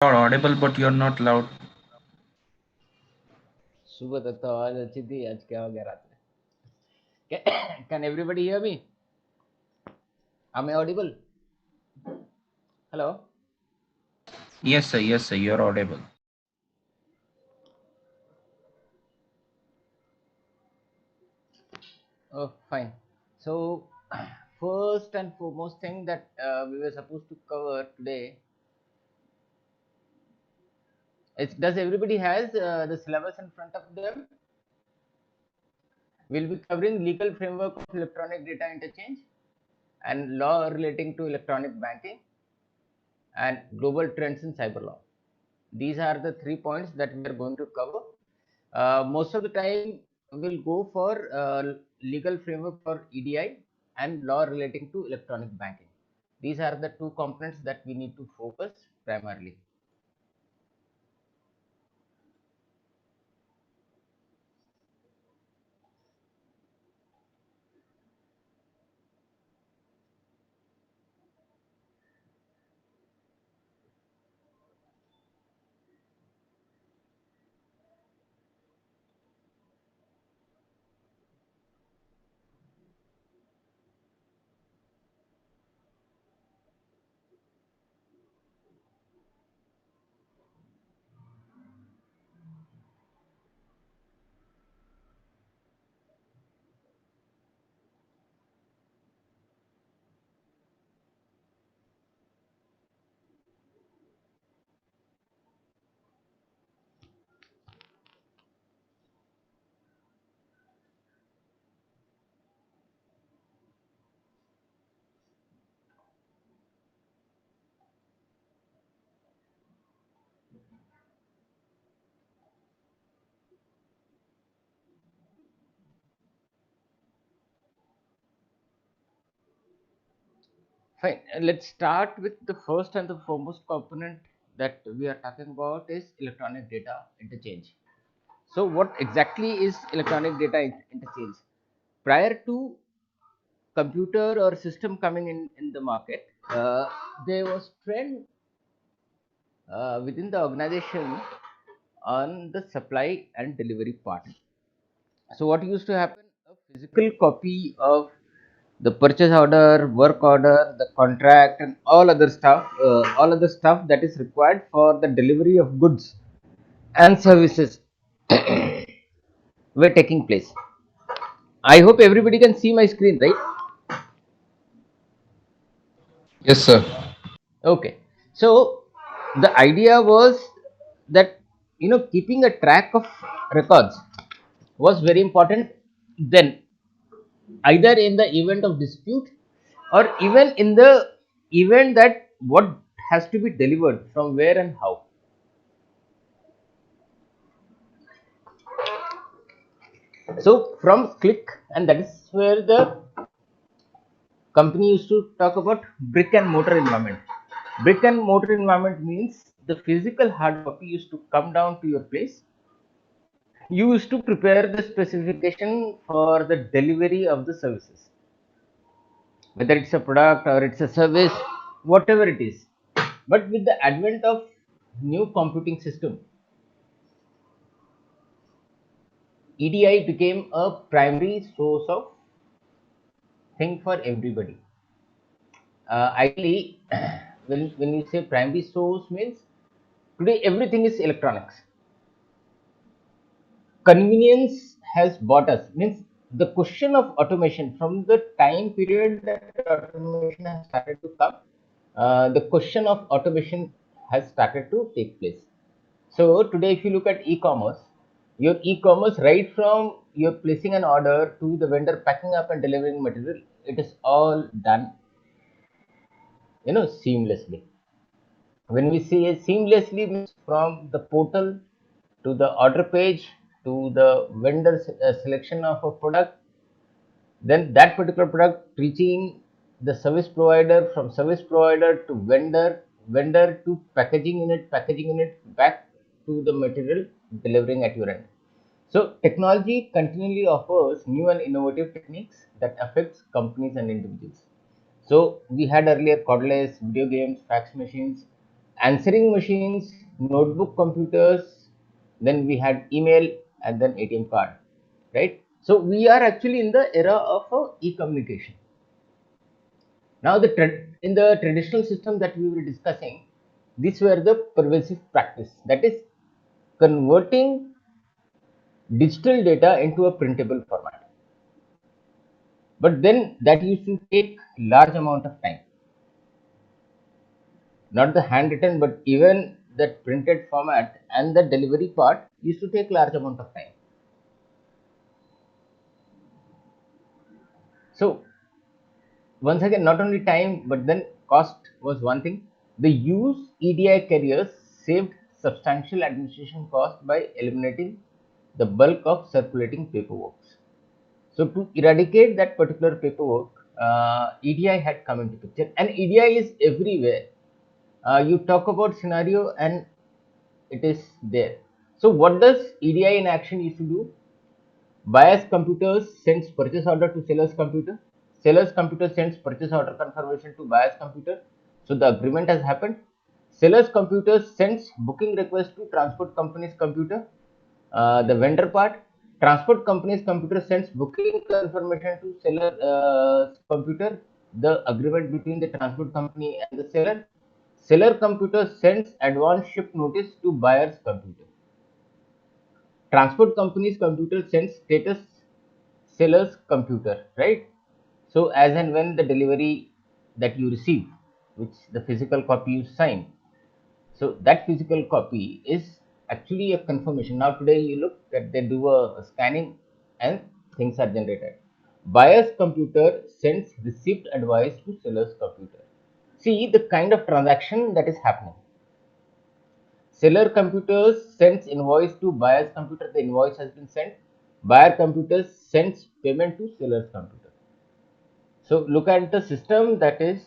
You're audible, but you're not loud. सुबह तक तो आवाज अच्छी थी, आज क्या हो गया रात में? Can everybody hear me? Am I audible? Hello? Yes, sir. Yes, sir. You're audible. Oh, fine. So, first and foremost thing that we were supposed to cover today is, does everybody has the syllabus in front of them? We'll be covering legal framework of electronic data interchange and law relating to electronic banking and global trends in cyber law. These are the 3 points that we are going to cover. Most of the time we'll go for legal framework for EDI and law relating to electronic banking. These are the two components that we need to focus primarily. Fine. Let's start with the first and the foremost component that we are talking about is electronic data interchange. So, what exactly is electronic data interchange? Prior to computer or system coming in the market, there was trend within the organization on the supply and delivery part. So what used to happen, a physical copy of the purchase order, work order, the contract and all other stuff that is required for the delivery of goods and services were taking place. I hope everybody can see my screen, right? Yes, sir. Okay. So the idea was that, keeping a track of records was very important then, either in the event of dispute or even in the event that what has to be delivered from where and how. So from click, and that is where the company used to talk about brick and mortar environment. Brick and mortar environment means the physical hard copy used to come down to your place. You used to prepare the specification for the delivery of the services, whether it's a product or it's a service, whatever it is. But with the advent of new computing system, EDI became a primary source of thing for everybody. Ideally, when you say primary source means, today everything is electronics. Convenience has bought us, means the question of automation from the time period that automation has started to come, the question of automation has started to take place. So today if you look at e-commerce, your e-commerce, right from you're placing an order to the vendor packing up and delivering material, it is all done, seamlessly. When we say seamlessly, means from the portal to the order page to the vendor selection of a product, then that particular product reaching the service provider, from service provider to vendor, vendor to packaging unit, packaging unit back to the material delivering at your end. So technology continually offers new and innovative techniques that affects companies and individuals. So we had earlier cordless, video games, fax machines, answering machines, notebook computers, then we had email, and then ATM card, right? So we are actually in the era of e-communication. Now, in the traditional system that we were discussing, these were the pervasive practice, that is converting digital data into a printable format. But then that used to take large amount of time. Not the handwritten, but even that printed format and the delivery part used to take large amount of time. So once again, not only time, but then cost was one thing. The use EDI carriers saved substantial administration cost by eliminating the bulk of circulating paperwork. So to eradicate that particular paperwork, EDI had come into picture, and EDI is everywhere. You talk about scenario and it is there. So what does EDI in action used to do? Buyer's computers sends purchase order to seller's computer. Seller's computer sends purchase order confirmation to buyer's computer. So the agreement has happened. Seller's computer sends booking request to transport company's computer. The vendor part, transport company's computer sends booking confirmation to seller computer. The agreement between the transport company and the seller. Seller computer sends advance ship notice to buyer's computer. Transport company's computer sends status seller's computer, right? So as and when the delivery that you receive, which the physical copy you sign, so that physical copy is actually a confirmation. Now today you look that they do a scanning and things are generated. Buyer's computer sends receipt advice to seller's computer. See the kind of transaction that is happening. Seller computers sends invoice to buyer's computer. The invoice has been sent. Buyer computers sends payment to seller's computer. So look at the system that is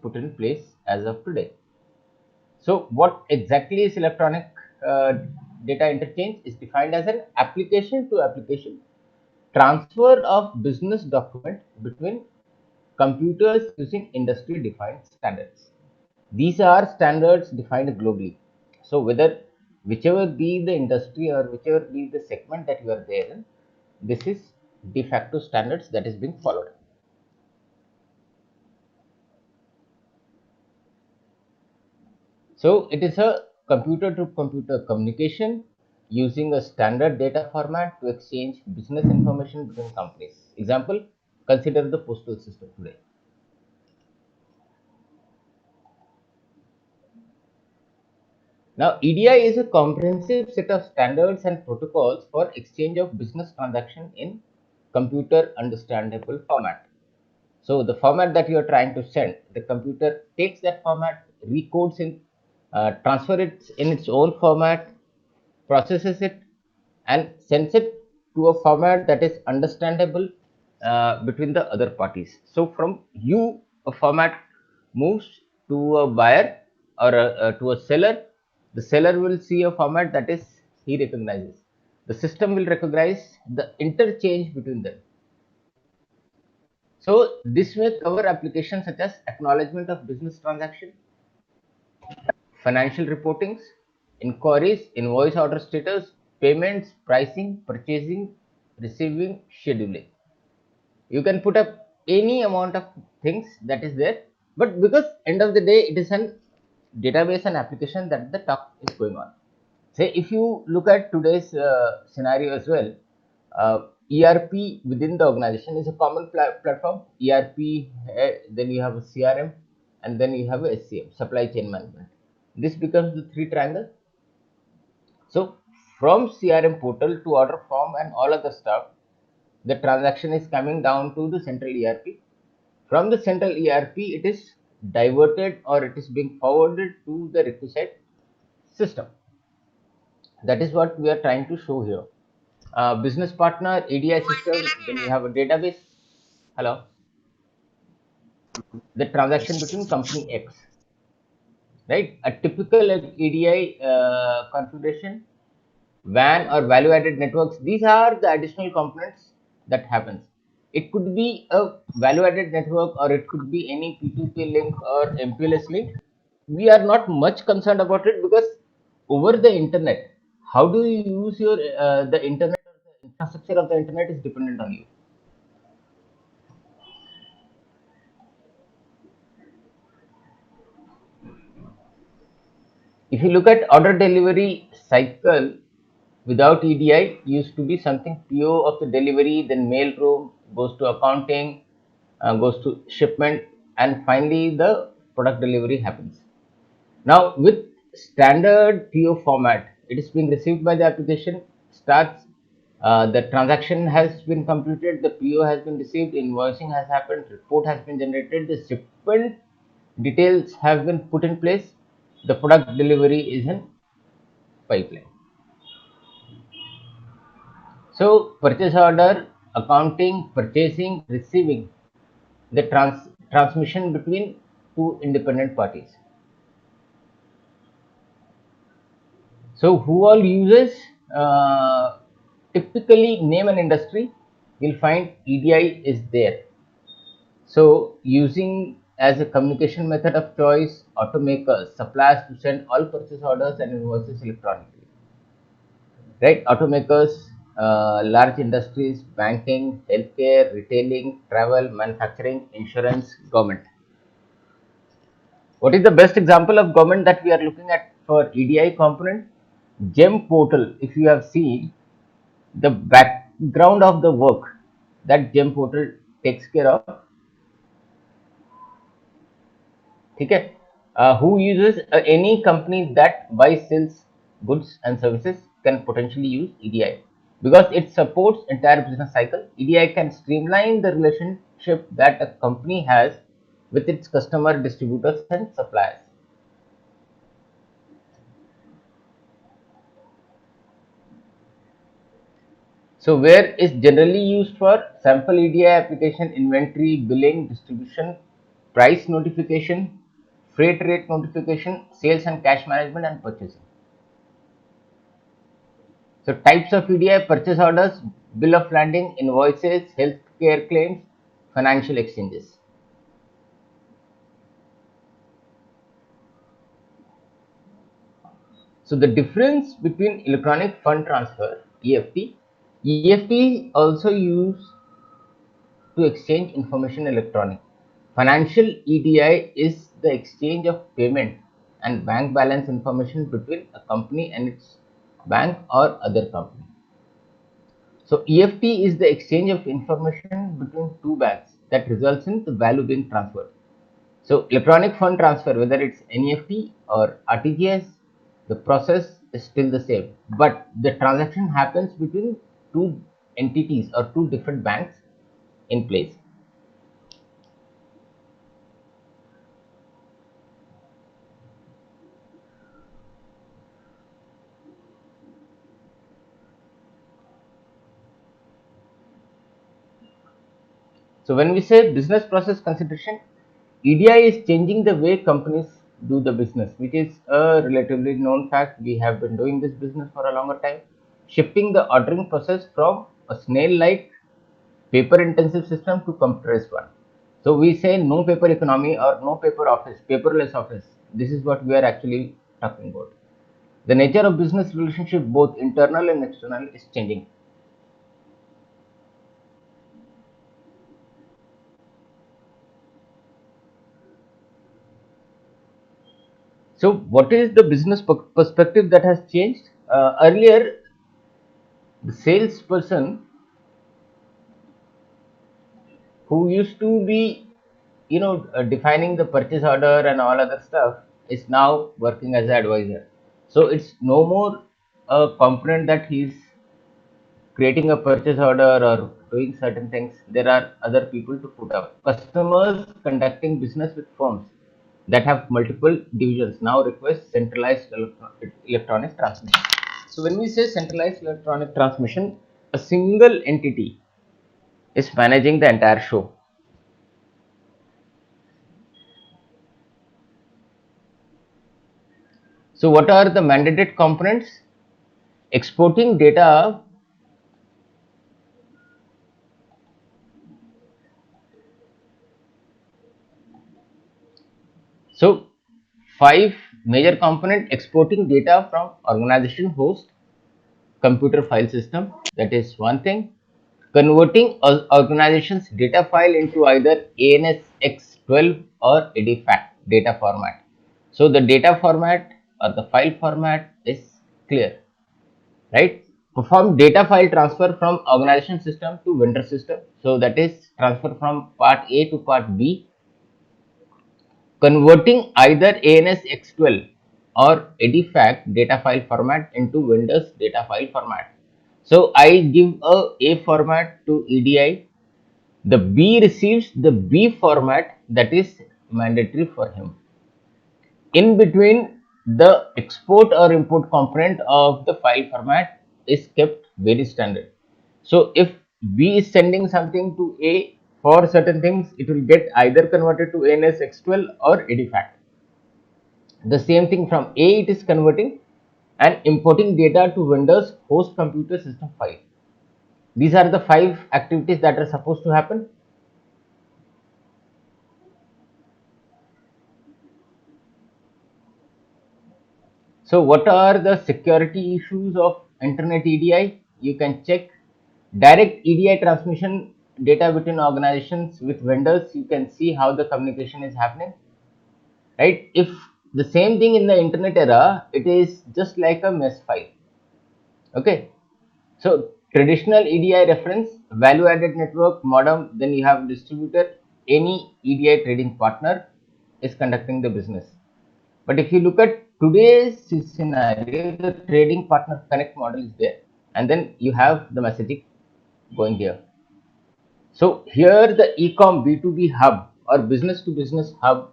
put in place as of today. So what exactly is electronic data interchange? Is defined as an application to application transfer of business document between computers using industry defined standards. These are standards defined globally. So whether whichever be the industry or whichever be the segment that you are there in, this is de facto standards that is being followed. So it is a computer to computer communication using a standard data format to exchange business information between companies. Example, consider the postal system today. Now, EDI is a comprehensive set of standards and protocols for exchange of business transaction in computer understandable format. So the format that you are trying to send, the computer takes that format, recodes in, transfer it in its own format, processes it, and sends it to a format that is understandable between the other parties. So from you, a format moves to a buyer or to a seller. The seller will see a format that is he recognizes. The system will recognize the interchange between them. So this may cover applications such as acknowledgement of business transaction, financial reportings, inquiries, invoice order status, payments, pricing, purchasing, receiving, scheduling. You can put up any amount of things that is there, but because end of the day it is an database and application that the talk is going on. Say if you look at today's scenario as well, ERP within the organization is a common platform. ERP, then you have a CRM, and then you have a SCM, supply chain management. This becomes the three triangle. So from CRM portal to order form and all other stuff, the transaction is coming down to the central ERP. From the central ERP, it is diverted or it is being forwarded to the requisite system. That is what we are trying to show here. Business partner, ADI system, then you have a database. Hello. The transaction between company X, right? A typical ADI configuration, WAN or value added networks. These are the additional components that happens. It could be a value added network or it could be any P2P link or MPLS link. we are not much concerned about it, because over the internet, how do you use your the internet, or the infrastructure of the internet is dependent on you. If you look at order delivery cycle, without EDI used to be something PO of the delivery, then mail room goes to accounting, goes to shipment, and finally the product delivery happens. Now with standard PO format, it is being received by the application, starts, the transaction has been completed, the PO has been received, invoicing has happened, report has been generated, the shipment details have been put in place, the product delivery is in pipeline. So purchase order, accounting, purchasing, receiving, the transmission between two independent parties. So who all uses, typically name an industry, you'll find EDI is there. So using as a communication method of choice, automakers, suppliers to send all purchase orders and invoices electronically. Right? Automakers, large industries, banking, healthcare, retailing, travel, manufacturing, insurance, government. What is the best example of government that we are looking at for EDI component? GEM portal. If you have seen the background of the work that GEM portal takes care of, okay? Who uses, any company that buys, sells goods and services can potentially use EDI, because it supports entire business cycle. EDI can streamline the relationship that a company has with its customer, distributors and suppliers. So where is generally used for sample EDI application: inventory, billing, distribution, price notification, freight rate notification, sales and cash management, and purchasing. So types of EDI: purchase orders, bill of landing, invoices, healthcare claims, financial exchanges. So the difference between electronic fund transfer, EFT also used to exchange information electronic. Financial EDI is the exchange of payment and bank balance information between a company and its bank or other company. So EFT is the exchange of information between two banks that results in the value being transferred. So electronic fund transfer, whether it's NEFT or RTGS, the process is still the same, but the transaction happens between two entities or two different banks in place. So when we say business process consideration, EDI is changing the way companies do the business, which is a relatively known fact. We have been doing this business for a longer time, shifting the ordering process from a snail-like paper intensive system to computerized one. So we say no paper economy or no paper office, paperless office. This is what we are actually talking about. The nature of business relationship, both internal and external, is changing. So what is the business perspective that has changed? Earlier, the salesperson who used to be, defining the purchase order and all other stuff, is now working as an advisor. So it's no more a component that he's creating a purchase order or doing certain things. There are other people to put up. Customers conducting business with firms that have multiple divisions now request centralized electronic transmission. So when we say centralized electronic transmission, a single entity is managing the entire show. So what are the mandated components? Exporting data. So 5 major component exporting data from organization host computer file system. That is one thing. Converting organization's data file into either ANSX12 or EDIFACT data format. So the data format or the file format is clear, right? Perform data file transfer from organization system to vendor system. So that is transfer from part A to part B, converting either ANSX12 or EDIFACT data file format into vendor's data file format. So I give a format to EDI, the B receives the B format that is mandatory for him. In between, the export or import component of the file format is kept very standard. So if B is sending something to A for certain things, it will get either converted to ANSX12 or EDIFACT. The same thing from A, it is converting and importing data to vendor's host computer system file. These are the 5 activities that are supposed to happen. So what are the security issues of internet EDI? You can check direct EDI transmission data between organizations with vendors. You can see how the communication is happening, right? If the same thing in the internet era, it is just like a mesh file. Okay. So traditional EDI reference, value added network, modem, then you have distributor, any EDI trading partner is conducting the business. But if you look at today's scenario, the trading partner connect model is there, and then you have the messaging going here. So here the ecom B2B hub or business to business hub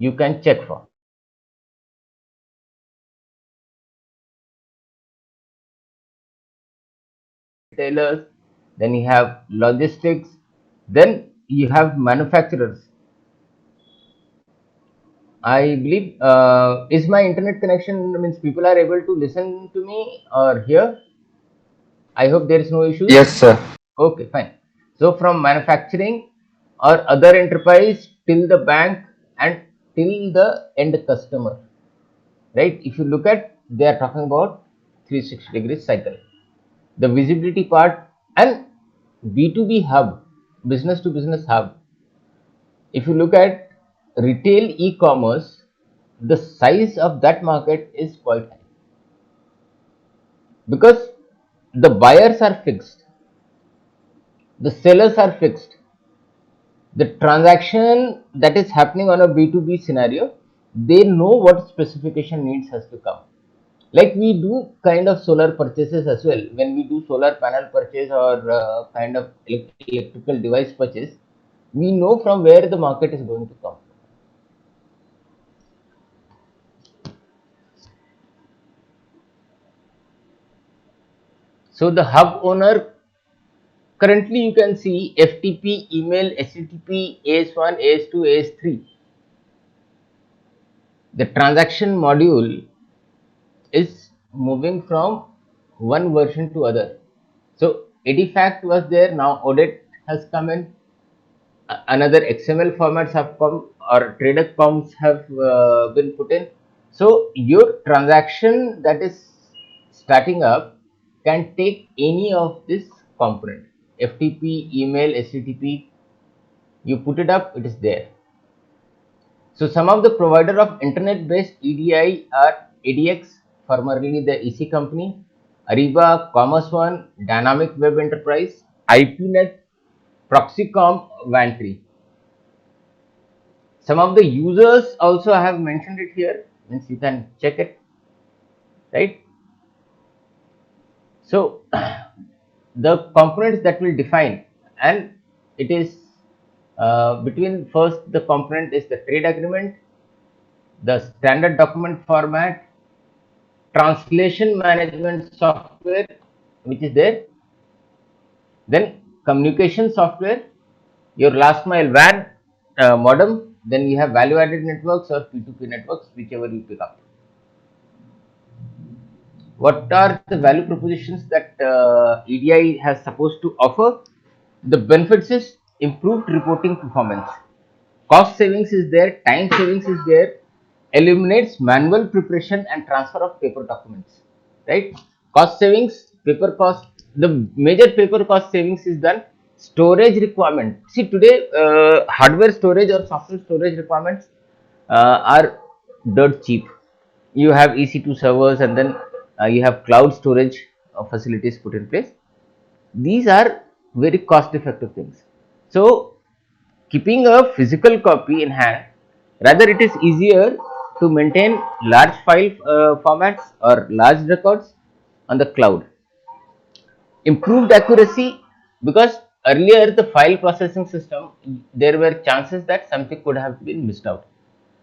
you can check for. Retailers, then you have logistics, then you have manufacturers. I believe is my internet connection means people are able to listen to me or hear. I hope there is no issue. Yes, sir. Okay, fine. So from manufacturing or other enterprise till the bank and till the end customer, right? If you look at, they are talking about 360 degrees cycle. The visibility part and B2B hub, business to business hub. If you look at retail e-commerce, the size of that market is quite high because the buyers are fixed, the sellers are fixed. The transaction that is happening on a B2B scenario, they know what specification needs has to come. Like we do kind of solar purchases as well. When we do solar panel purchase or kind of electrical device purchase, we know from where the market is going to come. So the hub owner, currently you can see FTP, email, HTTP, AS1, AS2, AS3. The transaction module is moving from one version to other. So EDIFACT was there, now ODET has come in, another XML formats have come or trader comps have been put in. So your transaction that is starting up can take any of this component, FTP, email, HTTP, you put it up, it is there. So some of the provider of internet-based EDI are ADX, formerly the EC company, Ariba, Commerce One, Dynamic Web Enterprise, IPNet, Proxycom, Vantry. Some of the users also I have mentioned it here, means you can check it, right? So the components that will define, and it is between first the component is the trade agreement, the standard document format, translation management software which is there, then communication software, your last mile WAN modem, then you have value added networks or P2P networks, whichever you pick up. What are the value propositions that EDI has supposed to offer? The benefits is improved reporting performance, cost savings is there, time savings is there, eliminates manual preparation and transfer of paper documents, right? Cost savings, paper cost, the major paper cost savings is done. Storage requirement. See, today hardware storage or software storage requirements are dirt cheap. You have EC2 servers, and then you have cloud storage facilities put in place. These are very cost effective things. So keeping a physical copy in hand, rather it is easier to maintain large file formats or large records on the cloud. Improved accuracy, because earlier the file processing system, there were chances that something could have been missed out,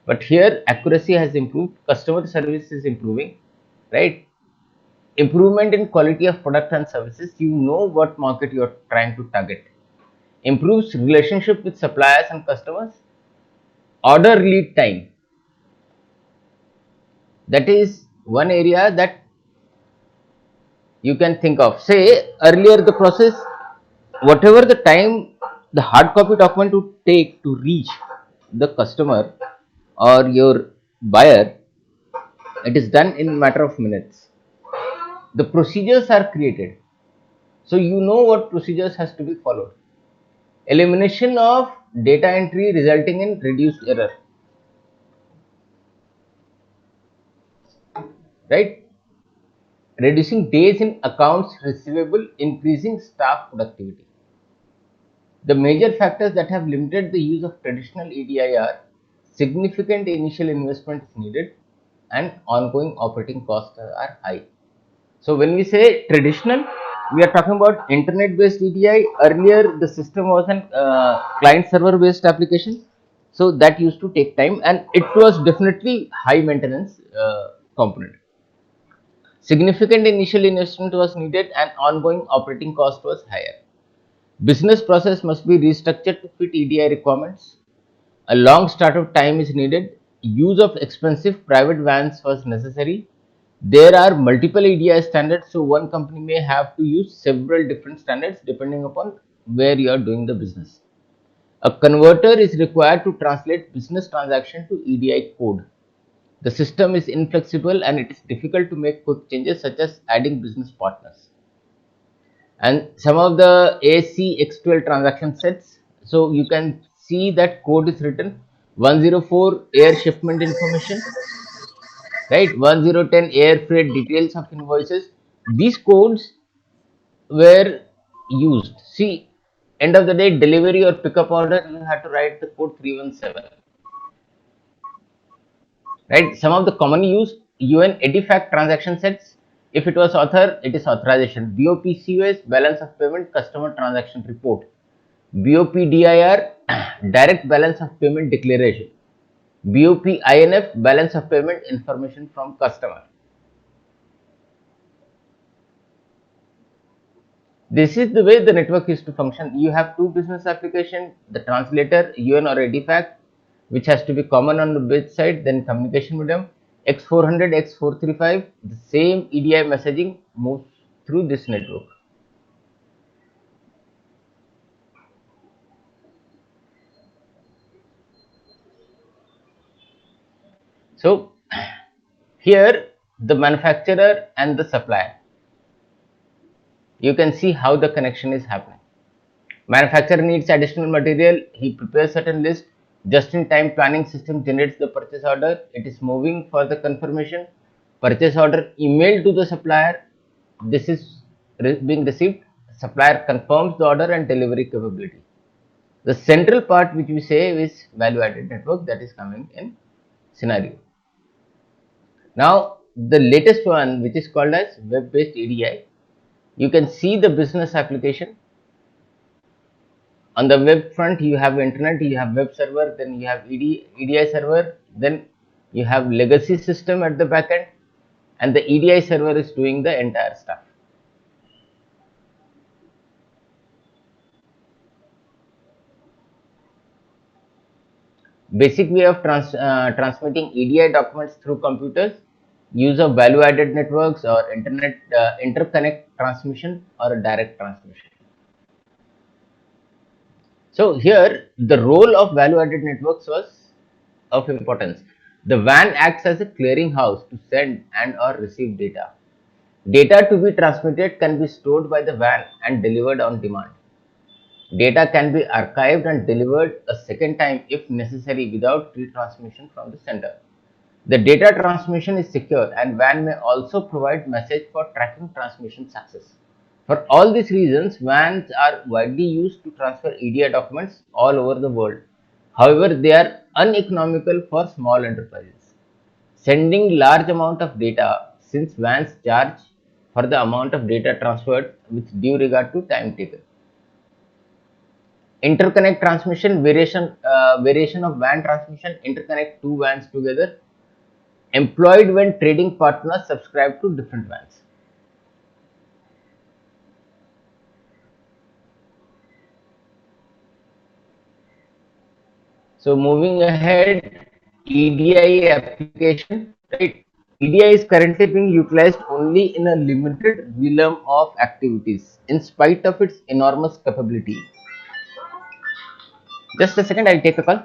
but here accuracy has improved, customer service is improving, right? Improvement in quality of product and services, you know what market you are trying to target. Improves relationship with suppliers and customers. Order lead time, that is one area that you can think of. Say earlier the process, whatever the time the hard copy document would take to reach the customer or your buyer, it is done in a matter of minutes. The procedures are created, so you know what procedures has to be followed. Elimination of data entry resulting in reduced error, right? Reducing days in accounts receivable, increasing staff productivity. The major factors that have limited the use of traditional EDI are significant initial investment is needed and ongoing operating costs are high. So when we say traditional, we are talking about internet based EDI. Earlier the system was an client server based application, so that used to take time and it was definitely high maintenance component. Significant initial investment was needed and ongoing operating cost was higher. Business process must be restructured to fit EDI requirements. A long startup time is needed. Use of expensive private vans was necessary. There are multiple EDI standards, so one company may have to use several different standards depending upon where you are doing the business. A converter is required to translate business transaction to EDI code. The system is inflexible and it is difficult to make quick changes such as adding business partners. And some of the ASC 12 transaction sets, so you can see that code is written 104 air shipment information, right? 1010 air freight details of invoices. These codes were used. See, end of the day, delivery or pickup order, you have to write the code 317, right? Some of the commonly used UN EDIFACT transaction sets, if it was author, it is authorization. BOPCOS, balance of payment, customer transaction report. BOPDIR, direct balance of payment declaration. BOPINF, balance of payment information from customer. This is the way the network is to function. You have two business application, the translator, UN or EDIFACT, which has to be common on the both side, then communication medium, X400, X435, the same EDI messaging moves through this network. So here the manufacturer and the supplier, you can see how the connection is happening. Manufacturer needs additional material, he prepares certain list, just in time planning system generates the purchase order, it is moving for the confirmation, purchase order emailed to the supplier, this is being received, supplier confirms the order and delivery capability. The central part which we say is value added network, that is coming in scenario. Now the latest one, which is called as web based EDI, you can see the business application. On the web front, you have internet, you have web server, then you have EDI server, then you have legacy system at the backend, and the EDI server is doing the entire stuff. Basic way of transmitting EDI documents through computers, use of value added networks or internet interconnect transmission or a direct transmission. So here the role of value added networks was of importance. The van acts as a clearinghouse to send and or receive data. Data to be transmitted can be stored by the van and delivered on demand. Data can be archived and delivered a second time if necessary without retransmission from the sender. The data transmission is secure and WAN may also provide message for tracking transmission success. For all these reasons, WANs are widely used to transfer EDI documents all over the world. However, they are uneconomical for small enterprises. Sending large amount of data, since WANs charge for the amount of data transferred with due regard to time taken. Interconnect transmission, variation of WAN transmission, interconnect two WANs together, employed when trading partners subscribe to different WANs. So moving ahead, EDI application, right? EDI is currently being utilized only in a limited realm of activities in spite of its enormous capability. Just a second, I'll take a call.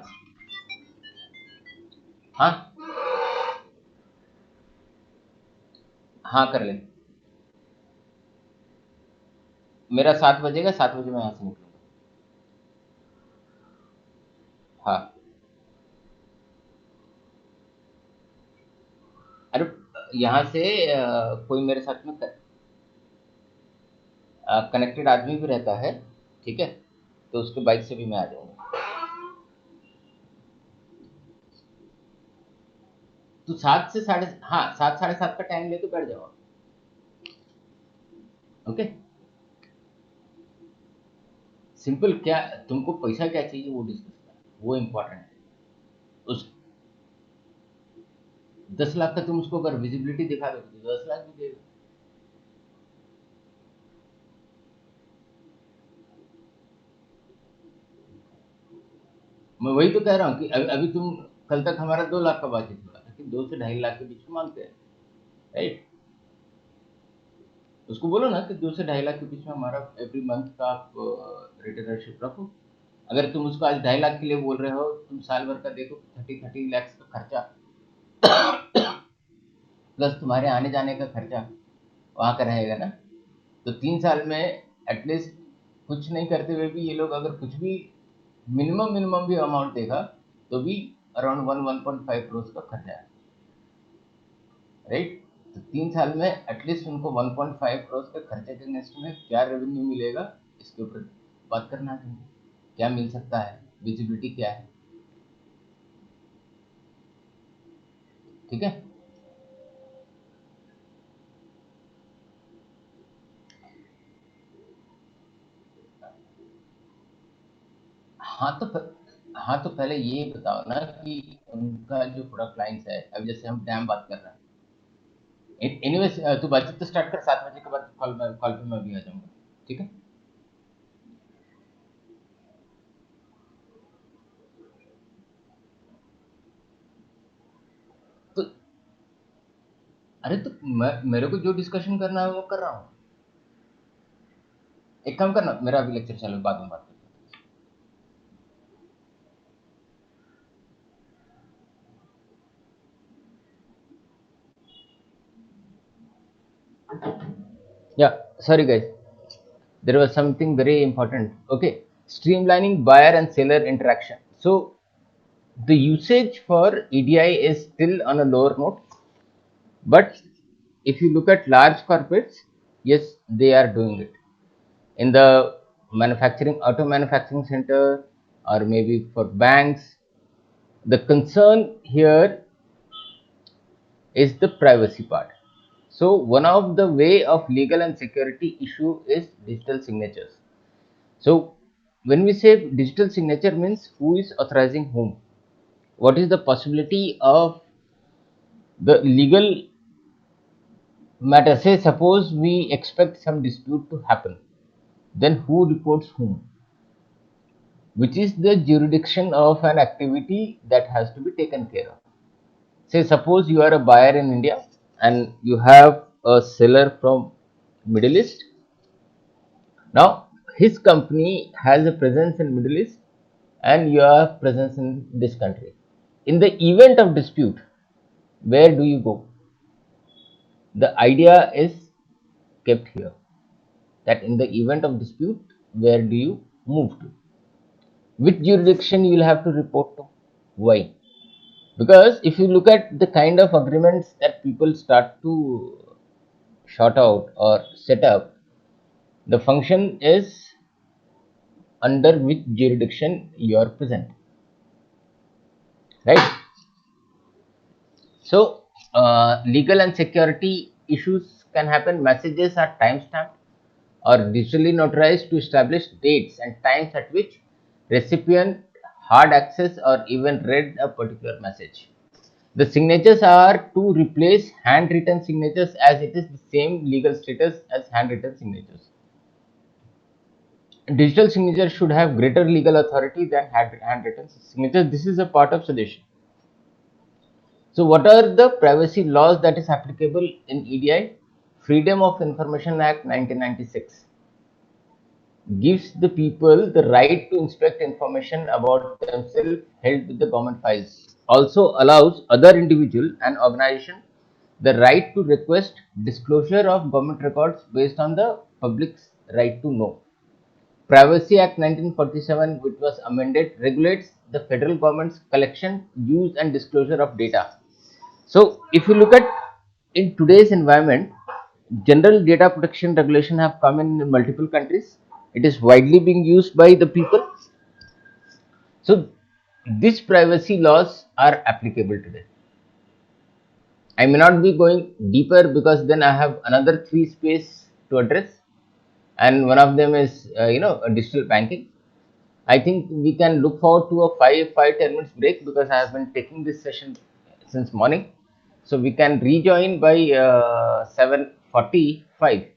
हाँ हाँ कर ले. मेरा 7 बजेगा, 7 बजे मैं यहाँ से निकलूंगा. हाँ. अरे यहाँ से कोई मेरे साथ में कनेक्टेड आदमी भी रहता है, ठीक है, तो उसके बाइक से भी मैं आ जाऊंगा. तो 7 से साढ़े, हाँ 7 साढ़े 7 का टाइम ले तो बैठ जाओ. ओके. सिंपल. क्या तुमको पैसा क्या चाहिए वो डिस्कस करना, वो इम्पोर्टेंट है. उस 10 लाख का तुम उसको अगर विजिबिलिटी दिखा दो तो 10 लाख भी देगा. मैं वही तो कह रहा हूँ कि अभी तुम कल तक हमारा 2 लाख का बजट हुआ था कि 2 से 2.5 लाख के बीच में मांगते हैं, राइट. उसको बोलो ना कि 2 से 2.5 लाख के बीच में हमारा एवरी मंथ का आप रिटर्नशिप रखो. अगर तुम उसको आज 2.5 लाख के लिए बोल रहे हो, तुम साल भर का देखो 30 लाख का खर्चा प्लस तुम्हारे आने जाने का खर्चा वहाँ का रहेगा ना. तो 3 साल में एटलीस्ट कुछ नहीं करते हुए भी ये लोग अगर कुछ भी मिनिमम भी अमाउंट देगा तो भी अराउंड 1.5 करोड़ का खर्चा है, राइट. तो 3 साल में एटलीस्ट उनको 1.5 करोड़ के खर्चे के नेक्स्ट में क्या रेवेन्यू मिलेगा, इसके ऊपर बात करना है. क्या मिल सकता है, विजिबिलिटी क्या है, ठीक है. हाँ तो पहले ये बताओ ना कि उनका जो प्रोडक्ट लाइन्स है, अब जैसे हम डैम बात कर रहे हैं. एनीवेज तू बातचीत तो स्टार्ट कर, 7 बजे के बाद कॉल पे मैं भी आ जाऊंगा, ठीक है. तो अरे तो मेरे को जो डिस्कशन करना है वो कर रहा हूँ. एक काम करना, मेरा अभी लेक्चर चालू है, बाद में बात करते हैं. Yeah, sorry guys, there was something very important. Okay, streamlining buyer and seller interaction. So the usage for EDI is still on a lower note, but if you look at large corporates, yes, they are doing it in the auto manufacturing center, or maybe for banks. The concern here is the privacy part. So one of the way of legal and security issue is digital signatures. So when we say digital signature means who is authorizing whom, what is the possibility of the legal matter. Say suppose we expect some dispute to happen, then who reports whom, which is the jurisdiction of an activity that has to be taken care of. Say suppose you are a buyer in India and you have a seller from Middle East. Now his company has a presence in Middle East and you have presence in this country. In the event of dispute, where do you go? The idea is kept here, that in the event of dispute, where do you move to? Which jurisdiction you will have to report to? Why? Because if you look at the kind of agreements that people start to sort out or set up, the function is under which jurisdiction you are present, right? So, legal and security issues can happen. Messages are timestamped or digitally notarized to establish dates and times at which recipient had access or even read a particular message. The signatures are to replace handwritten signatures as it is the same legal status as handwritten signatures. Digital signatures should have greater legal authority than handwritten signatures. This is a part of suggestion. So, what are the privacy laws that is applicable in EDI? Freedom of Information Act 1996 gives the people the right to inspect information about themselves held with the government files. Also allows other individual and organization the right to request disclosure of government records based on the public's right to know. Privacy Act 1947, which was amended, regulates the federal government's collection, use and disclosure of data. So if you look at in today's environment, general data protection regulation have come in multiple countries. It is widely being used by the people. So these privacy laws are applicable today. I may not be going deeper because then I have another three space to address, and one of them is digital banking. I think we can look forward to a 5 10 minutes break because I have been taking this session since morning. So we can rejoin by 7:45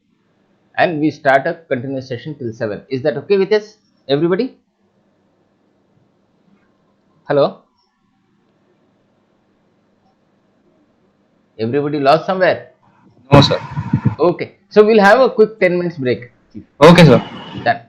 and we start a continuous session till 7. Is that okay with us, everybody? Hello? Everybody lost somewhere? No, sir. Okay. So we'll have a quick 10 minutes break. Okay, sir. Done.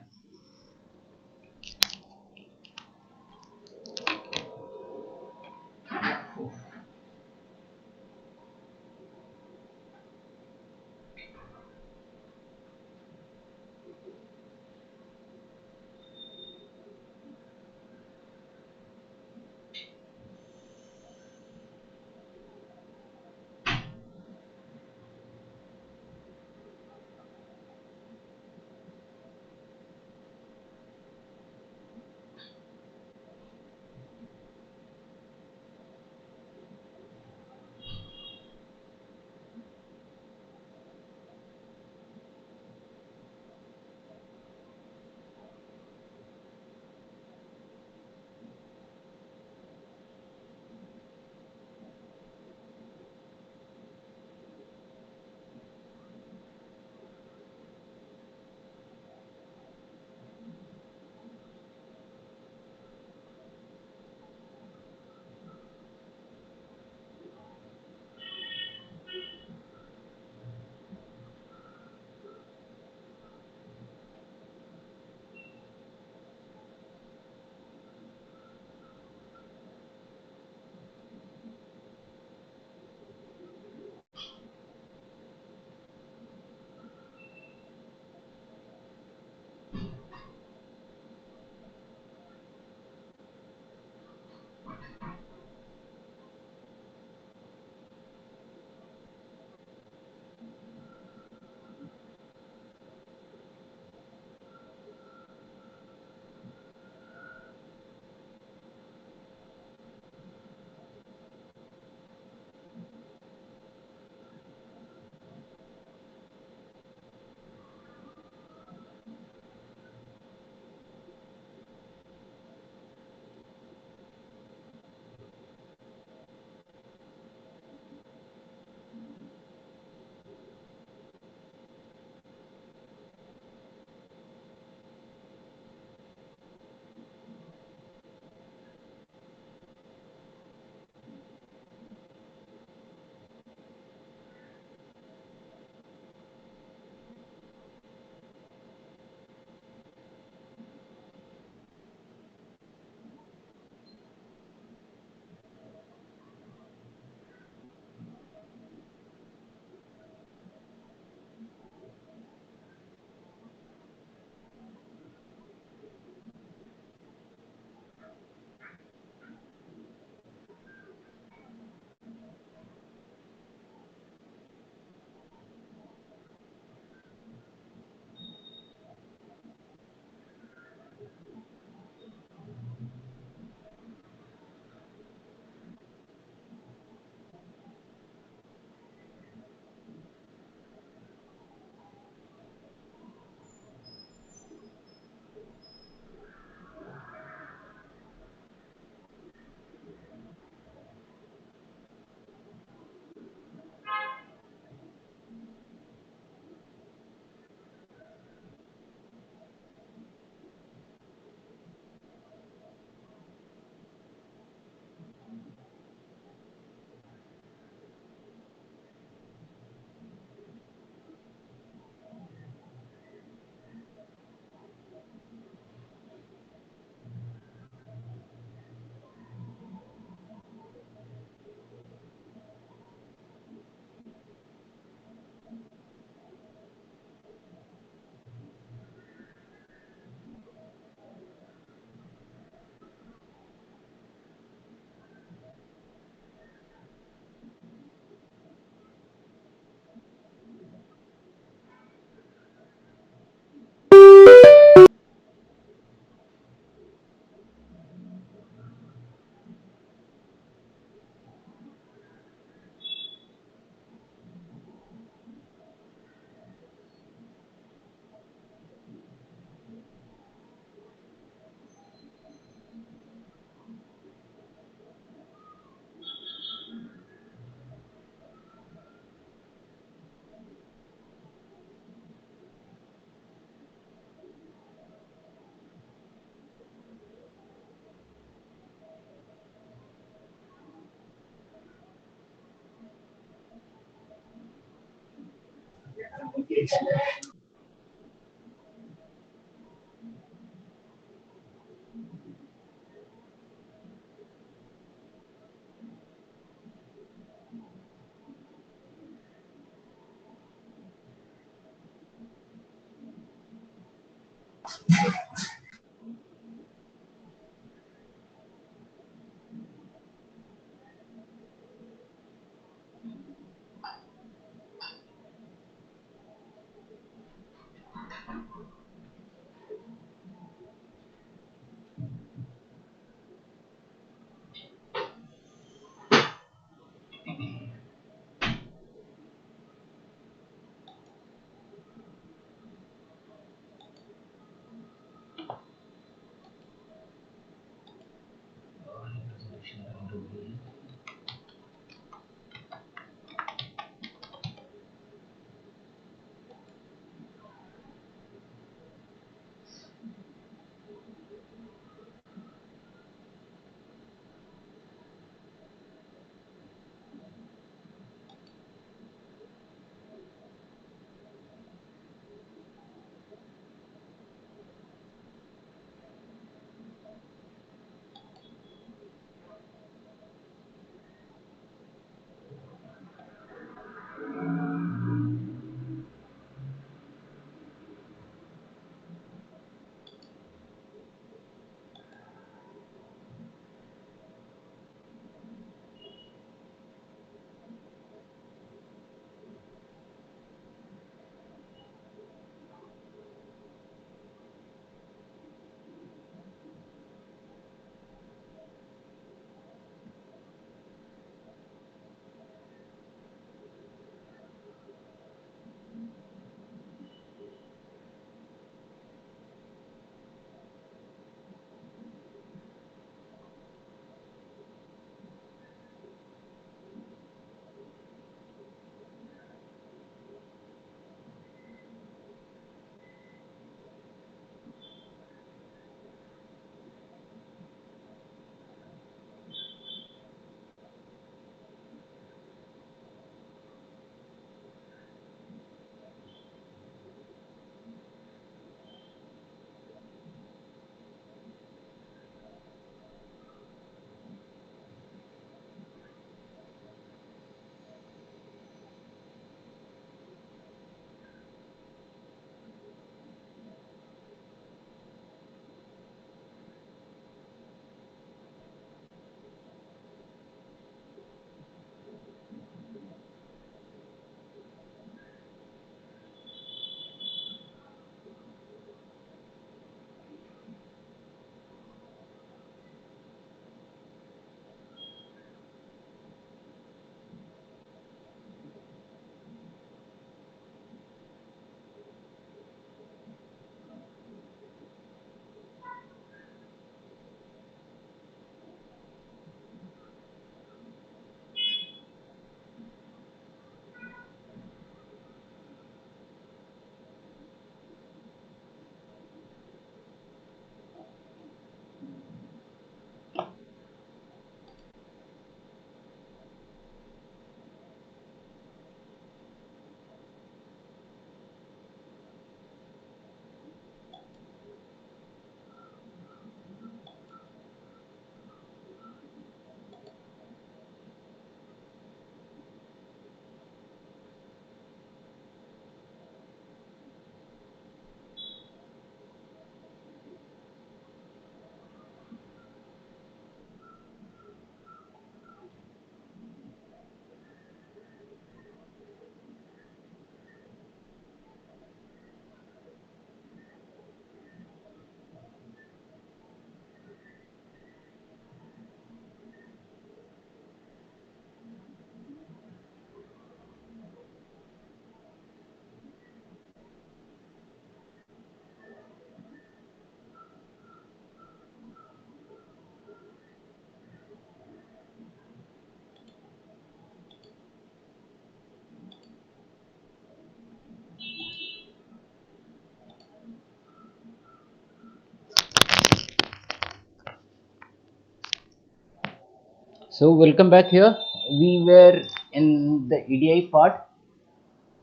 So welcome back here. We were in the EDI part.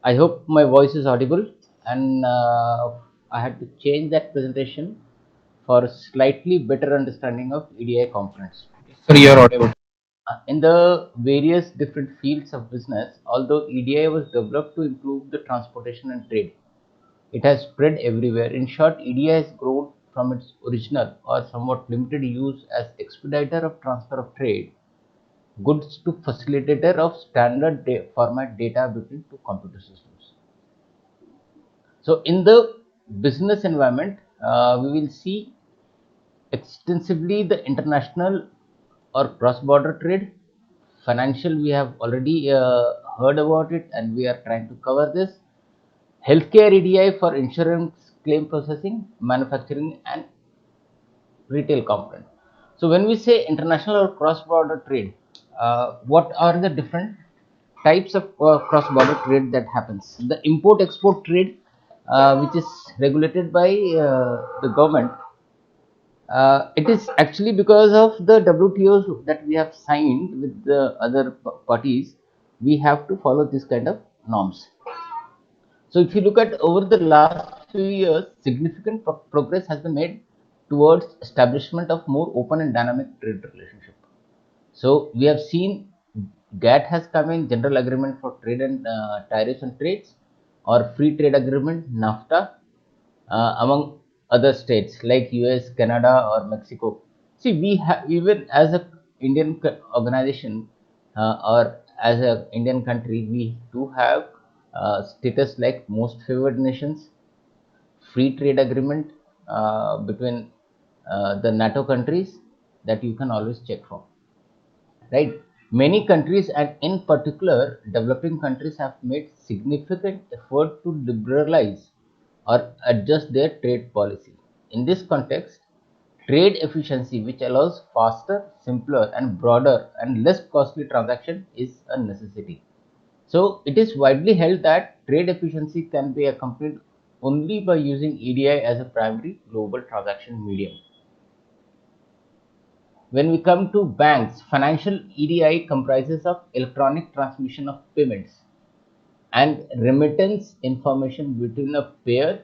I hope my voice is audible, and I had to change that presentation for slightly better understanding of EDI components. Sir, you're audible. In the various different fields of business, although EDI was developed to improve the transportation and trade, it has spread everywhere. In short, EDI has grown from its original or somewhat limited use as expediter of transfer of trade goods to facilitator of standard format data between two computer systems. So, in the business environment, we will see extensively the international or cross-border trade. Financial, we have already heard about it, and we are trying to cover this. Healthcare EDI for insurance claim processing, manufacturing, and retail component. So when we say international or cross-border trade, what are the different types of cross-border trade that happens? The import-export trade, which is regulated by the government, it is actually because of the WTOs that we have signed with the other parties. We have to follow this kind of norms. So if you look at over the last few years, significant progress has been made towards establishment of more open and dynamic trade relationship. So we have seen GATT has come in, General Agreement for Trade and Tariffs and Trades, or Free Trade Agreement NAFTA, among other states like US, Canada, or Mexico. See, we have, even as a Indian organization or as a Indian country, we do have status like most favored nations, free trade agreement between the NATO countries that you can always check from, right? Many countries, and in particular developing countries, have made significant effort to liberalize or adjust their trade policy. In this context, trade efficiency, which allows faster, simpler, and broader and less costly transaction, is a necessity. So it is widely held that trade efficiency can be accomplished only by using EDI as a primary global transaction medium. When we come to banks, financial EDI comprises of electronic transmission of payments and remittance information between a payer,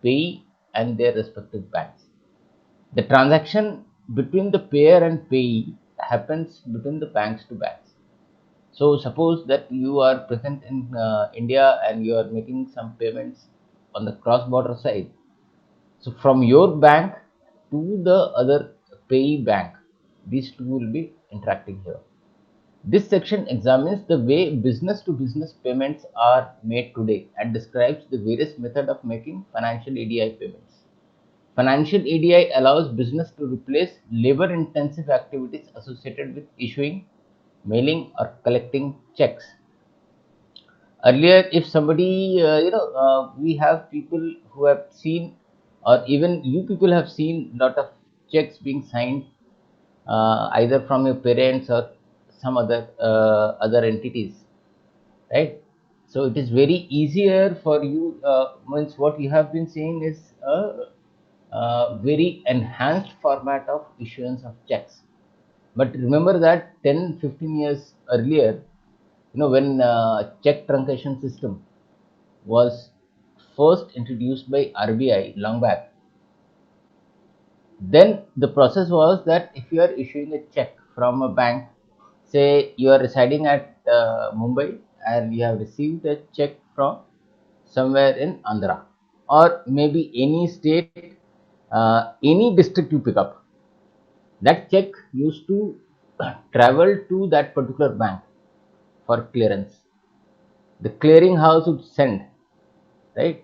payee, and their respective banks. The transaction between the payer and payee happens between the banks to banks. So suppose that you are present in India and you are making some payments on the cross-border side. So from your bank to the other payee bank, these two will be interacting here. This section examines the way business to business payments are made today and describes the various methods of making financial EDI payments. Financial EDI allows business to replace labor intensive activities associated with issuing, mailing, or collecting checks. Earlier, if somebody, we have people who have seen, or even you people have seen lot of checks being signed either from your parents or some other entities, right? So it is very easier for you. Means what you have been seeing is a very enhanced format of issuance of checks. But remember that 10-15 years earlier, when check truncation system was first introduced by RBI long back, then the process was that if you are issuing a check from a bank, say you are residing at Mumbai and you have received a check from somewhere in Andhra or maybe any state, any district you pick up, that check used to travel to that particular bank for clearance. The clearing house would send, right?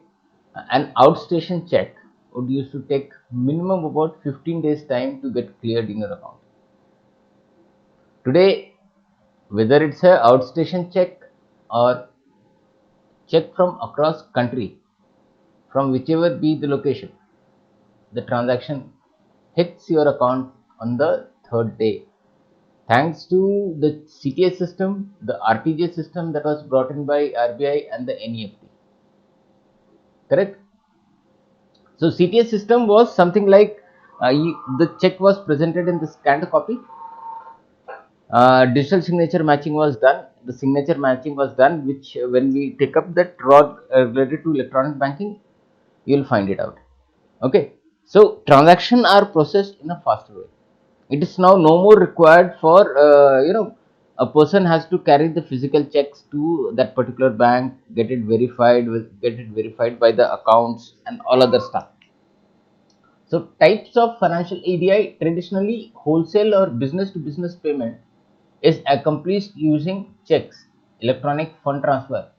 An outstation check would used to take minimum about 15 days time to get cleared in your account. Today, whether it's a outstation check or check from across country, from whichever be the location, the transaction hits your account on the third day. Thanks to the CTS system, the RTJ system that was brought in by RBI and the NEFT. Correct? So CTS system was something like the check was presented in the scanned copy. Digital signature matching was done the signature matching was done, which when we take up that rod related to electronic banking, you will find it out. Okay, so transactions are processed in a faster way. It is now no more required for a person has to carry the physical checks to that particular bank, get it verified by the accounts and all other stuff. So types of financial EDI: traditionally wholesale or business to business payment is accomplished using checks, electronic fund transfer,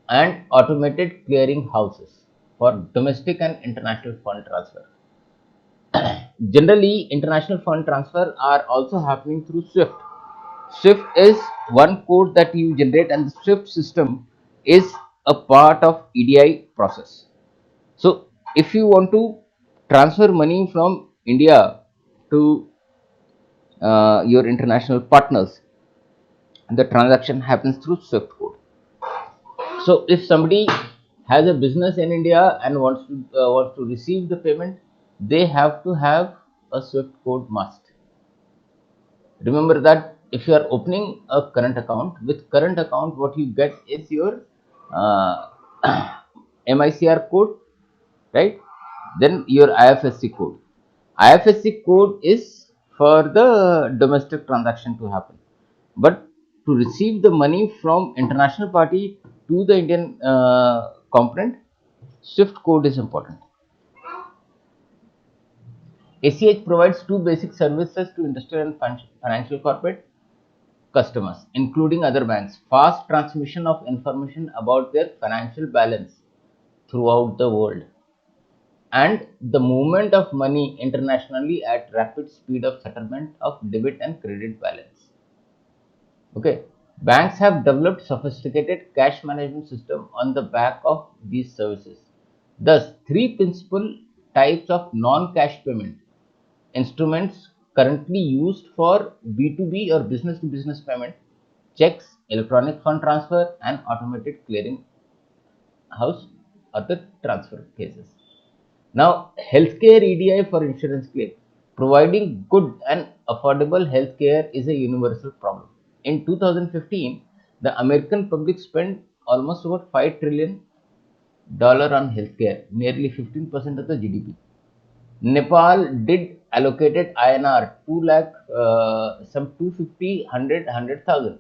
and automated clearing houses for domestic and international fund transfer. Generally, international fund transfer are also happening through SWIFT. SWIFT is one code that you generate, and the SWIFT system is a part of EDI process. So, if you want to transfer money from India to your international partners, the transaction happens through SWIFT code. So, if somebody has a business in India and wants to receive the payment, they have to have a SWIFT code must. Remember that if you are opening a current account, with current account what you get is your uh, MICR code, right? Then your IFSC code. IFSC code is for the domestic transaction to happen, but to receive the money from international party to the Indian component, SWIFT code is important. ACH provides two basic services to industrial and financial corporate customers, including other banks: fast transmission of information about their financial balance throughout the world, and the movement of money internationally at rapid speed of settlement of debit and credit balance. Okay, banks have developed sophisticated cash management system on the back of these services. Thus, three principal types of non-cash payment instruments currently used for B2B or business to business payment: checks, electronic fund transfer, and automated clearing house are the transfer cases. Now, healthcare EDI for insurance claim. Providing good and affordable healthcare is a universal problem. In 2015, the American public spent almost about $5 trillion on healthcare, nearly 15% of the GDP. Nepal did allocated INR 2 lakh, some 250, 100,000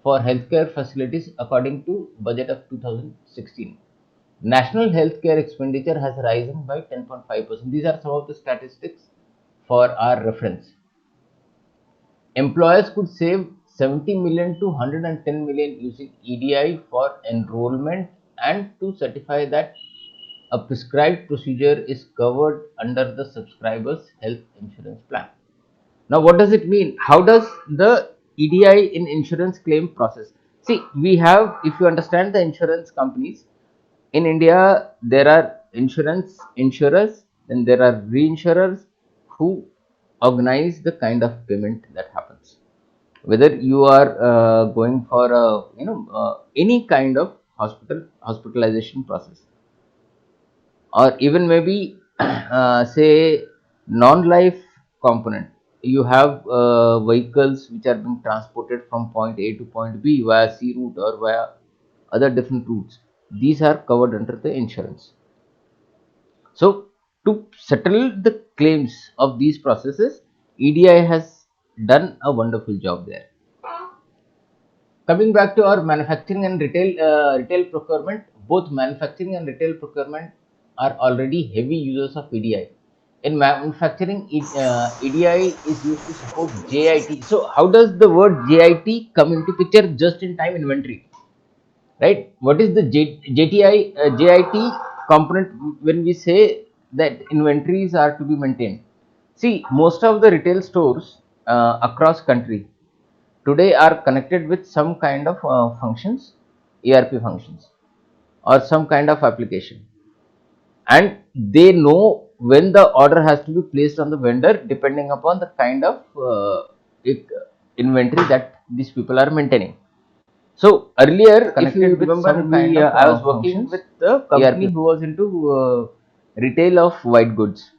for healthcare facilities according to budget of 2016. National healthcare expenditure has risen by 10.5%. These are some of the statistics for our reference. Employers could save 70 million to 110 million using EDI for enrollment and to certify that a prescribed procedure is covered under the subscriber's health insurance plan. Now, what does it mean? How does the EDI in insurance claim process? See, we have, if you understand the insurance companies, in India, there are insurers, and there are reinsurers who organize the kind of payment that happens. Whether you are going for a any kind of hospitalization process, or even maybe say non-life component, you have vehicles which are being transported from point A to point B via sea route or via other different routes. These are covered under the insurance. So to settle the claims of these processes, EDI has done a wonderful job there. Coming back to our manufacturing and retail procurement, both manufacturing and retail procurement are already heavy users of EDI. In manufacturing, EDI is used to support JIT. So how does the word JIT come into picture? Just in time inventory, right? What is the JIT component when we say that inventories are to be maintained? See, most of the retail stores across country today are connected with some kind of functions, ERP functions, or some kind of application, and they know when the order has to be placed on the vendor depending upon the kind of inventory that these people are maintaining. So earlier, if you remember, I was working with the company who was into retail of white goods,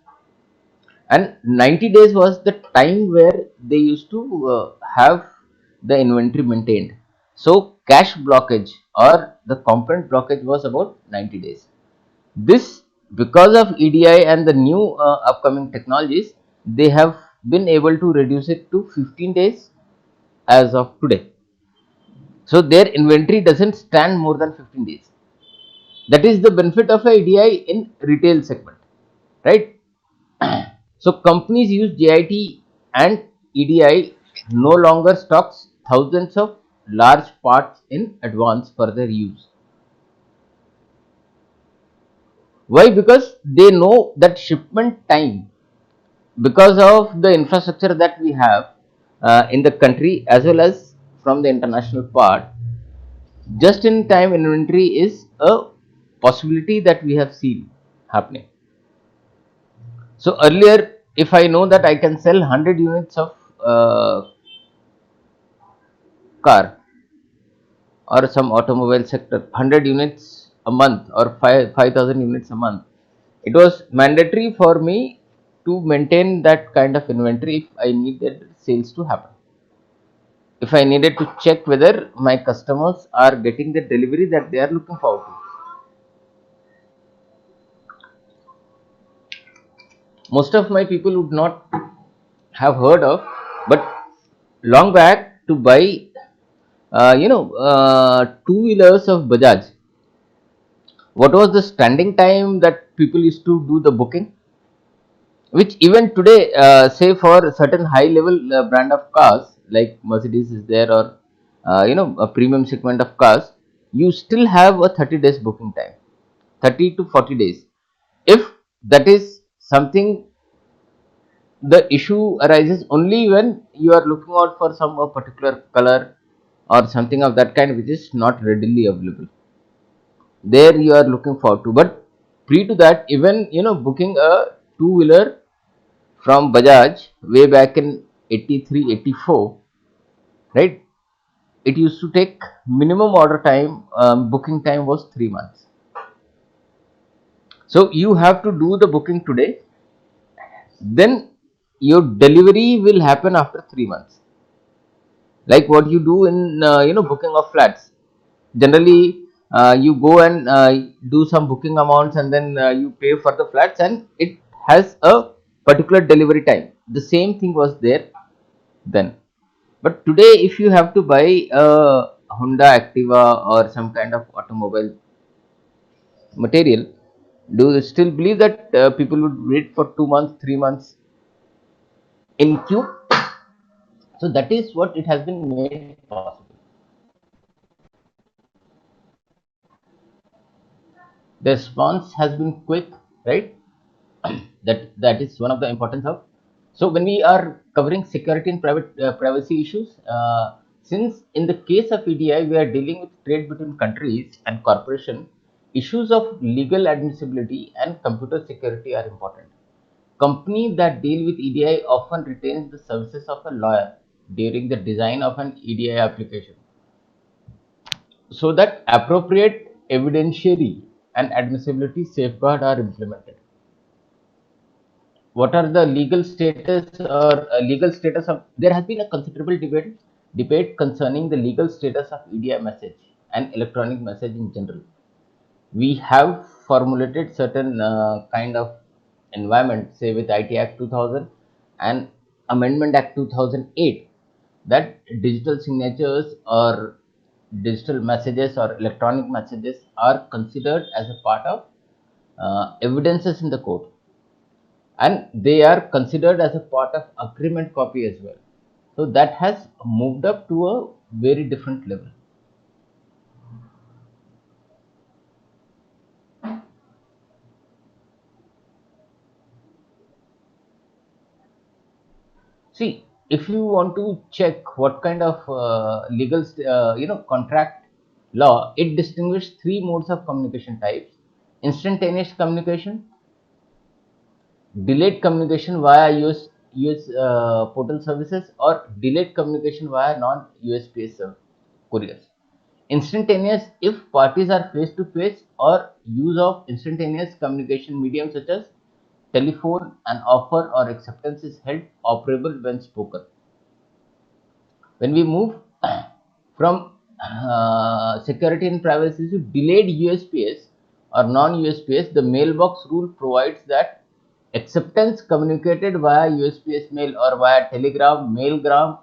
and 90 days was the time where they used to have the inventory maintained. So cache blockage or the component blockage was about 90 days. This, because of EDI and the new upcoming technologies, they have been able to reduce it to 15 days as of today. So their inventory doesn't stand more than 15 days. That is the benefit of a EDI in retail segment, right? So companies use JIT and EDI no longer stocks thousands of large parts in advance for their use. Why? Because they know that shipment time, because of the infrastructure that we have in the country as well as from the international part, just in time inventory is a possibility that we have seen happening. So earlier, if I know that I can sell 100 units of car or some automobile sector, 100 units a month or 5,000 units a month, it was mandatory for me to maintain that kind of inventory if I needed sales to happen. If I needed to check whether my customers are getting the delivery that they are looking forward to. Most of my people would not have heard of, but long back to buy, two-wheelers of Bajaj, what was the standing time that people used to do the booking? Which even today, say for certain high-level brand of cars like Mercedes is there, or a premium segment of cars, you still have a 30 days booking time, 30 to 40 days. If that is something, the issue arises only when you are looking out for some a particular color or something of that kind which is not readily available. There you are looking forward to, but pre to that, even booking a two-wheeler from Bajaj way back in 83, 84, right? It used to take minimum order time, booking time was 3 months. So you have to do the booking today, then your delivery will happen after 3 months. Like what you do in booking of flats. Generally, you go and do some booking amounts, and then you pay for the flats, and it has a particular delivery time. The same thing was there then. But today, if you have to buy a Honda Activa or some kind of automobile material, do you still believe that people would wait for 2 months, 3 months in queue? So that is what it has been made possible. The response has been quick, right? That is one of the importance of. So when we are covering security and privacy issues, since in the case of EDI we are dealing with trade between countries and corporation, issues of legal admissibility and computer security are important. Companies that deal with EDI often retains the services of a lawyer during the design of an EDI application, so that appropriate evidentiary and admissibility safeguard are implemented. What are the legal status or legal status of? There has been a considerable debate concerning the legal status of EDI message and electronic message in general. We have formulated certain kind of environment, say with IT Act 2000 and Amendment Act 2008, that digital signatures or digital messages or electronic messages are considered as a part of evidences in the court, and they are considered as a part of agreement copy as well. So that has moved up to a very different level. See, if you want to check what kind of legal contract law, it distinguishes three modes of communication types: instantaneous communication, delayed communication via US portal services, or delayed communication via non-USPS couriers. Instantaneous, if parties are face to face, or use of instantaneous communication medium such as telephone, an offer or acceptance is held operable when spoken. When we move from security and privacy issue, delayed USPS or non-USPS, the mailbox rule provides that acceptance communicated via USPS mail or via telegram, mailgram,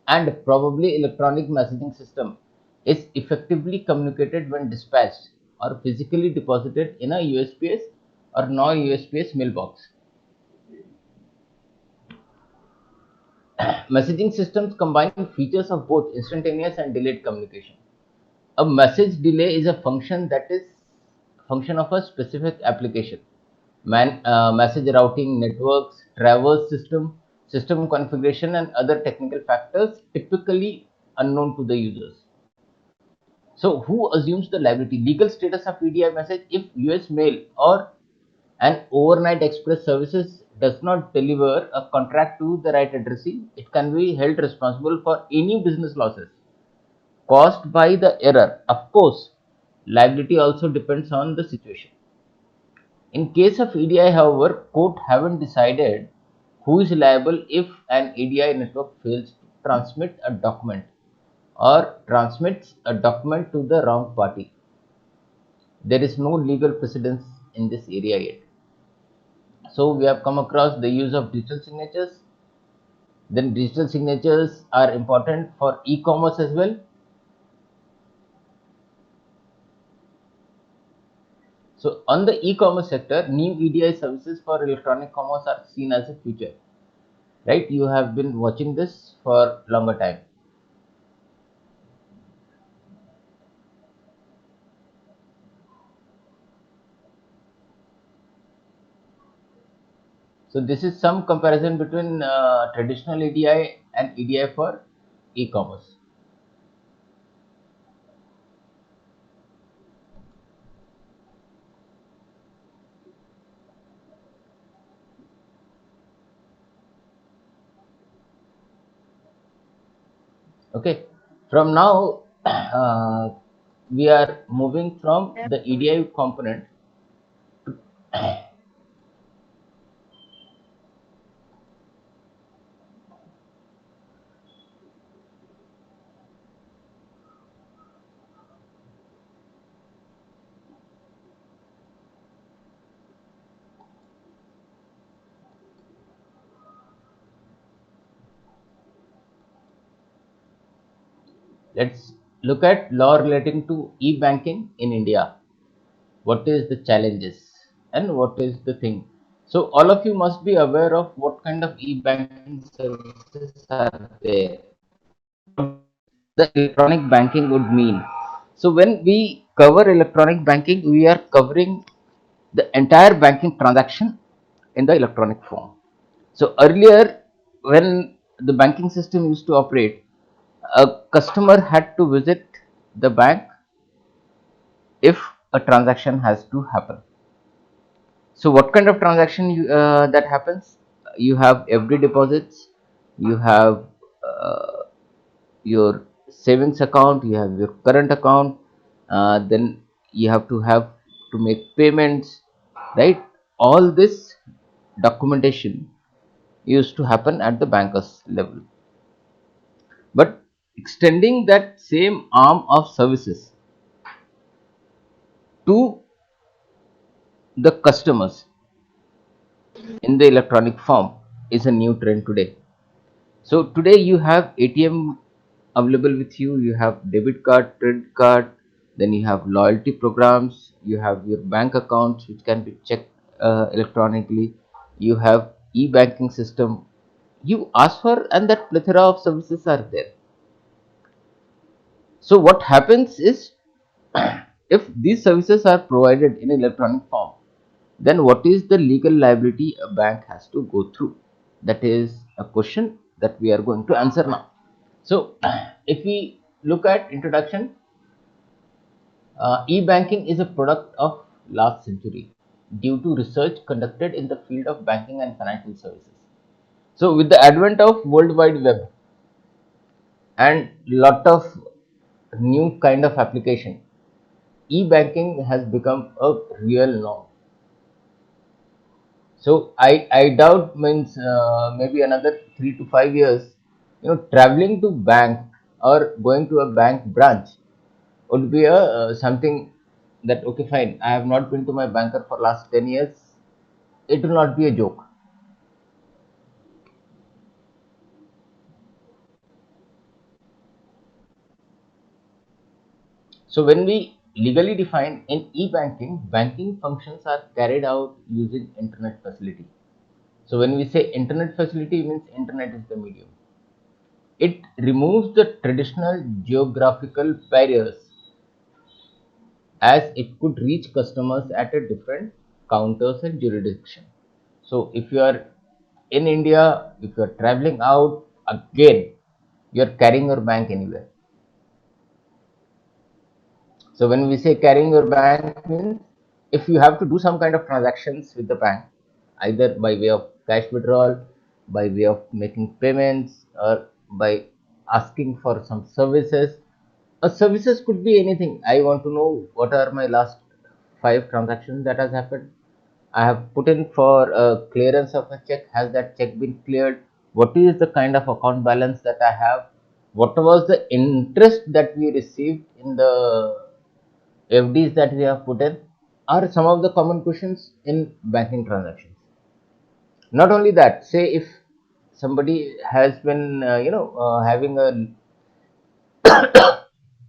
and probably electronic messaging system is effectively communicated when dispatched or physically deposited in a USPS or non-USPS mailbox. Messaging systems combine features of both instantaneous and delayed communication. A message delay is a function of a specific application. Message routing, networks, traverse system configuration, and other technical factors typically unknown to the users. So, who assumes the liability? Legal status of EDI message: if US Mail or an overnight express services does not deliver a contract to the right addressee, it can be held responsible for any business losses caused by the error. Of course, liability also depends on the situation. In case of EDI, however, court haven't decided who is liable if an EDI network fails to transmit a document or transmits a document to the wrong party. There is no legal precedence in this area yet. So we have come across the use of digital signatures. Then digital signatures are important for e-commerce as well. So on the e-commerce sector, new EDI services for electronic commerce are seen as a future. Right? You have been watching this for longer time. So this is some comparison between traditional EDI and EDI for e-commerce. Okay, from now we are moving from the EDI component. Let's look at law relating to e-banking in India. What is the challenges and what is the thing? So all of you must be aware of what kind of e-banking services are there. The electronic banking would mean. So when we cover electronic banking, we are covering the entire banking transaction in the electronic form. So earlier, when the banking system used to operate, a customer had to visit the bank if a transaction has to happen. So what kind of transaction that happens? You have FD deposits, you have your savings account, you have your current account, then you have to make payments, right? All this documentation used to happen at the banker's level. But extending that same arm of services to the customers in the electronic form is a new trend today. So today you have ATM available with you, you have debit card, credit card, then you have loyalty programs, you have your bank accounts which can be checked electronically, you have e-banking system. You ask for and that plethora of services are there. So what happens is if these services are provided in electronic form, then what is the legal liability a bank has to go through? That is a question that we are going to answer now. So if we look at introduction, e-banking is a product of last century due to research conducted in the field of banking and financial services. So with the advent of World Wide Web and lot of new kind of application, e-banking has become a real norm. So I doubt means maybe another 3 to 5 years, traveling to bank or going to a bank branch would be a something that, okay, fine, I have not been to my banker for last 10 years. It will not be a joke. So when we legally define in e-banking, banking functions are carried out using internet facility. So when we say internet facility, means internet is the medium. It removes the traditional geographical barriers, as it could reach customers at a different counters and jurisdiction. So if you are in India, if you are traveling out, again, you are carrying your bank anywhere. So when we say carrying your bank means, if you have to do some kind of transactions with the bank, either by way of cash withdrawal, by way of making payments, or by asking for some services. Services could be anything. I want to know what are my last 5 transactions that has happened. I have put in for clearance of a check. Has that check been cleared? What is the kind of account balance that I have? What was the interest that we received in the FDs that we have put in? Are some of the common questions in banking transactions. Not only that, say if somebody has been having a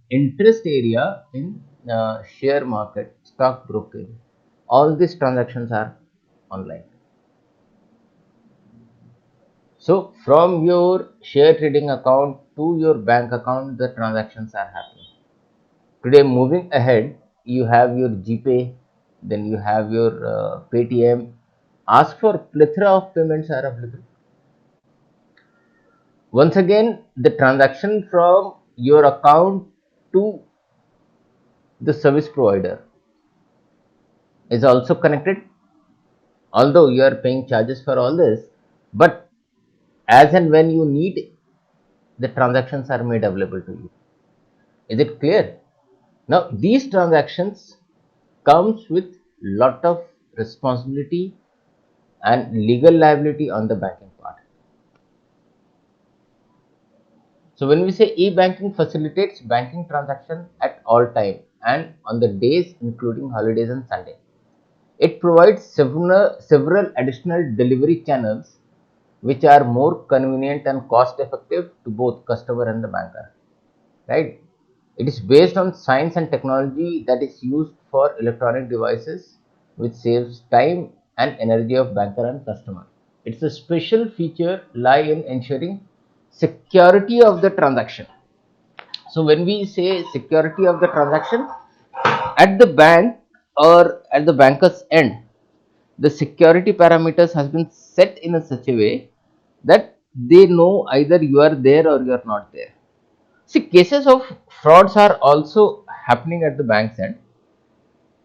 interest area in share market, stock broking, all these transactions are online. So from your share trading account to your bank account, the transactions are happening. Today, moving ahead, you have your GPay, then you have your Paytm. Ask for plethora of payments are available. Once again, the transaction from your account to the service provider is also connected, although you are paying charges for all this, but as and when you need, the transactions are made available to you. Is it clear? Now these transactions comes with lot of responsibility and legal liability on the banking part. So when we say e-banking facilitates banking transaction at all time and on the days including holidays and Sunday. It provides several additional delivery channels which are more convenient and cost effective to both customer and the banker. Right? It is based on science and technology that is used for electronic devices, which saves time and energy of banker and customer. It's a special feature lie in ensuring security of the transaction. So when we say security of the transaction, at the bank or at the banker's end, the security parameters has been set in a such a way that they know either you are there or you are not there. See, cases of frauds are also happening at the bank's end,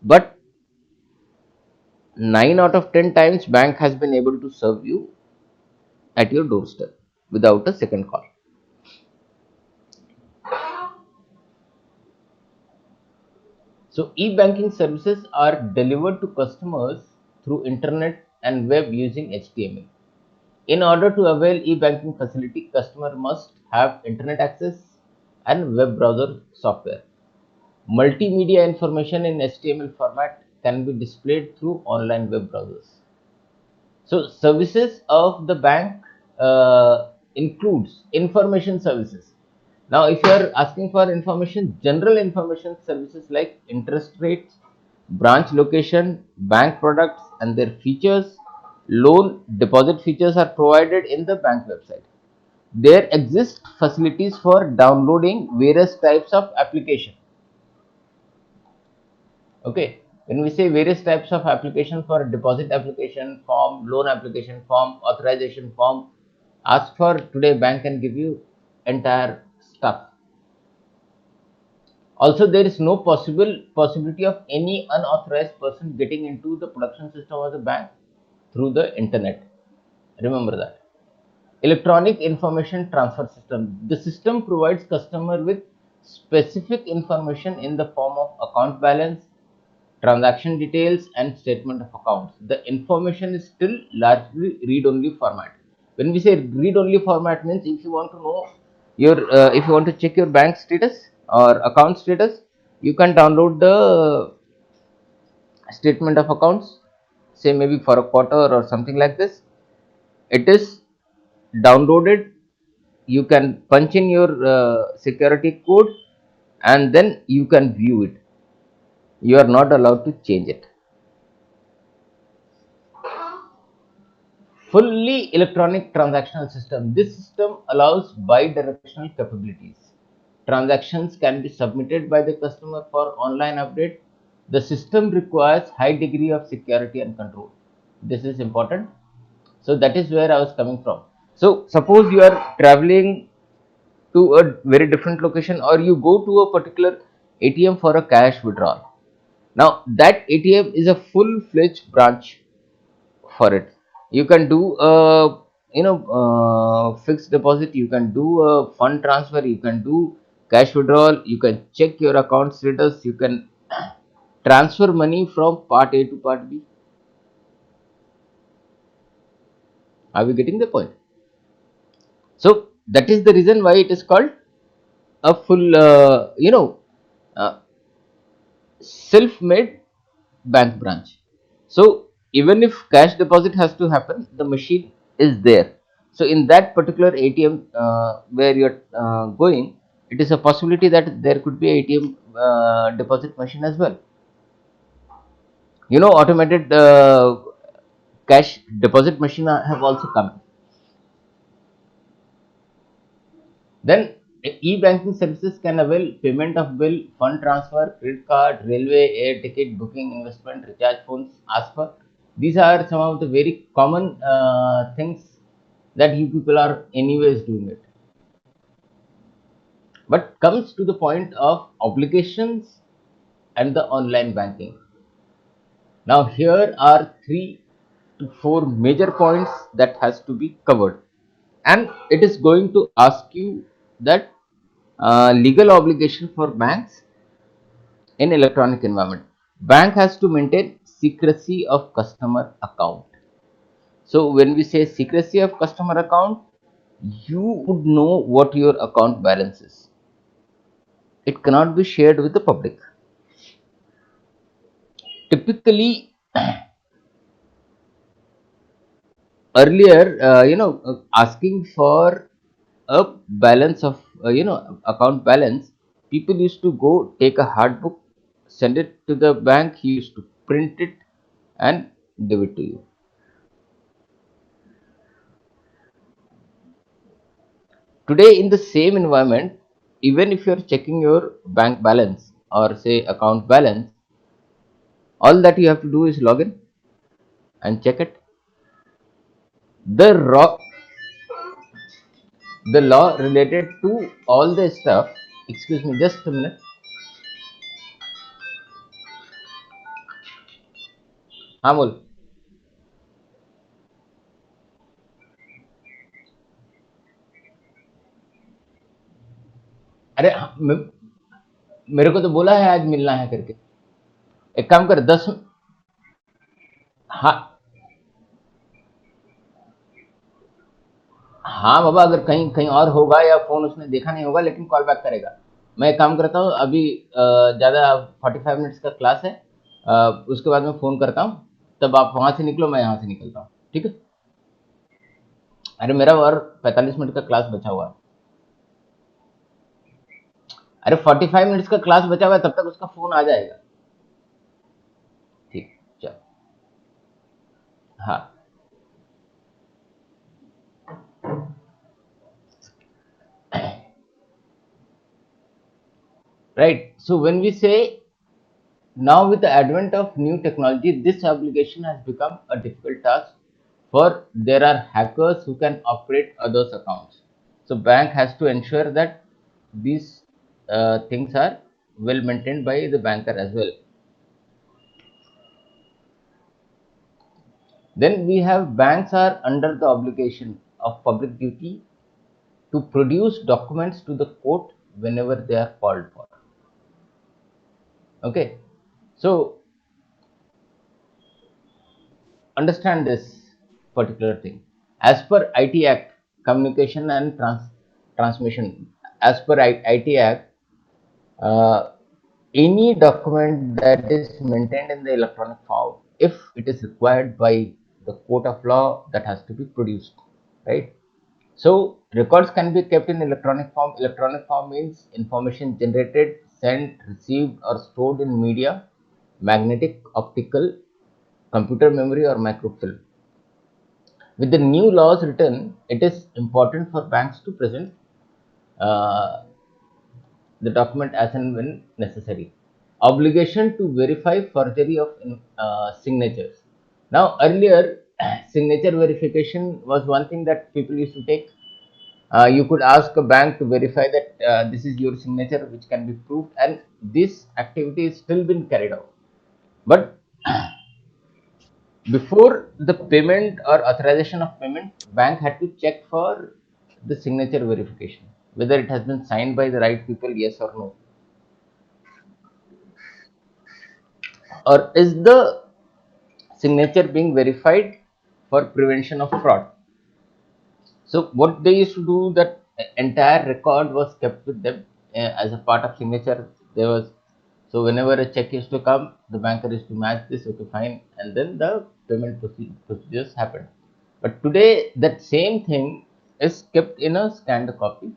but 9 out of 10 times bank has been able to serve you at your doorstep without a second call. So e-banking services are delivered to customers through internet and web using HTML. In order to avail e-banking facility, customer must have internet access and web browser software. Multimedia information in HTML format can be displayed through online web browsers. So services of the bank includes information services. Now, if you are asking for information, general information services like interest rates, branch location, bank products and their features, loan deposit features are provided in the bank website. There exist facilities for downloading various types of application. Okay, when we say various types of application, for deposit application form, loan application form, authorization form, ask for, today bank can give you entire stuff. Also, there is no possibility of any unauthorized person getting into the production system of the bank through the internet. Remember that. Electronic information transfer system. The system provides customer with specific information in the form of account balance, transaction details and statement of accounts. The information is still largely read-only format. When we say read-only format means, if you want to know your if you want to check your bank status or account status, you can download the statement of accounts, say maybe for a quarter or something like this. It is downloaded. You can punch in your security code and then you can view it. You are not allowed to change it. Fully electronic transactional system. This system allows bi-directional capabilities. Transactions can be submitted by the customer for online update. The system requires high degree of security and control. This is important. So that is where I was coming from. So suppose you are traveling to a very different location, or you go to a particular ATM for a cash withdrawal. Now that ATM is a full-fledged branch for it. You can do a fixed deposit, you can do a fund transfer, you can do cash withdrawal, you can check your account status, you can transfer money from part A to part B. Are we getting the point? So that is the reason why it is called a full uh, self-made bank branch. So even if cash deposit has to happen, the machine is there. So in that particular ATM where you're going, it is a possibility that there could be ATM deposit machine as well. Automated cash deposit machine have also come. Then e-banking services can avail payment of bill, fund transfer, credit card, railway, air ticket booking, investment, recharge phones, ask for. These are some of the very common things that you people are anyways doing it. But comes to the point of obligations and the online banking. Now here are 3 to 4 major points that has to be covered, and it is going to ask you that legal obligation for banks in electronic environment. Bank has to maintain secrecy of customer account. So when we say secrecy of customer account, you would know what your account balance is. It cannot be shared with the public. Typically, earlier, asking for a balance of, account balance, people used to go take a hard book, send it to the bank, he used to print it and give it to you. Today, in the same environment, even if you're checking your bank balance or say account balance, all that you have to do is log in and check it. The law related to all the stuff, excuse me just a minute. हाँ बोल. अरे मेरे को तो बोला है आज मिलना है करके. एक काम कर 10. हाँ हाँ बाबा, अगर कहीं कहीं और होगा या फोन उसने देखा नहीं होगा, लेकिन कॉल बैक करेगा. मैं एक काम करता हूँ अभी, ज़्यादा 45 मिनट्स का क्लास है, उसके बाद मैं फ़ोन करता हूँ, तब आप वहाँ से निकलो, मैं यहाँ से निकलता हूँ, ठीक है? अरे मेरा और 45 मिनट का क्लास बचा हुआ है. अरे 45 मिनट्स का क्लास बचा हुआ है, तब तक उसका फ़ोन आ जाएगा. ठीक, चल. हाँ. Right. So when we say, now with the advent of new technology, this obligation has become a difficult task, for there are hackers who can operate others' accounts. So bank has to ensure that these things are well maintained by the banker as well. Then we have banks are under the obligation of public duty to produce documents to the court whenever they are called for. Okay. So understand this particular thing. As per IT Act, Communication and Transmission, as per IT Act, any document that is maintained in the electronic form, if it is required by the court of law, that has to be produced, right? So records can be kept in electronic form. Electronic form means information generated, sent, received, or stored in media, magnetic, optical, computer memory, or microfilm. With the new laws written, it is important for banks to present uh, the document as and when necessary. Obligation to verify forgery of signatures. Now, earlier, signature verification was one thing that people used to take. You could ask a bank to verify that this is your signature, which can be proved, and this activity is still being carried out. But before the payment or authorization of payment, bank had to check for the signature verification, whether it has been signed by the right people, yes or no, or is the signature being verified for prevention of fraud. So what they used to do, that entire record was kept with them as a part of signature. There was, so whenever a check is to come, the banker is to match this, okay, fine, and then the payment procedures happen. But today that same thing is kept in a scanned copy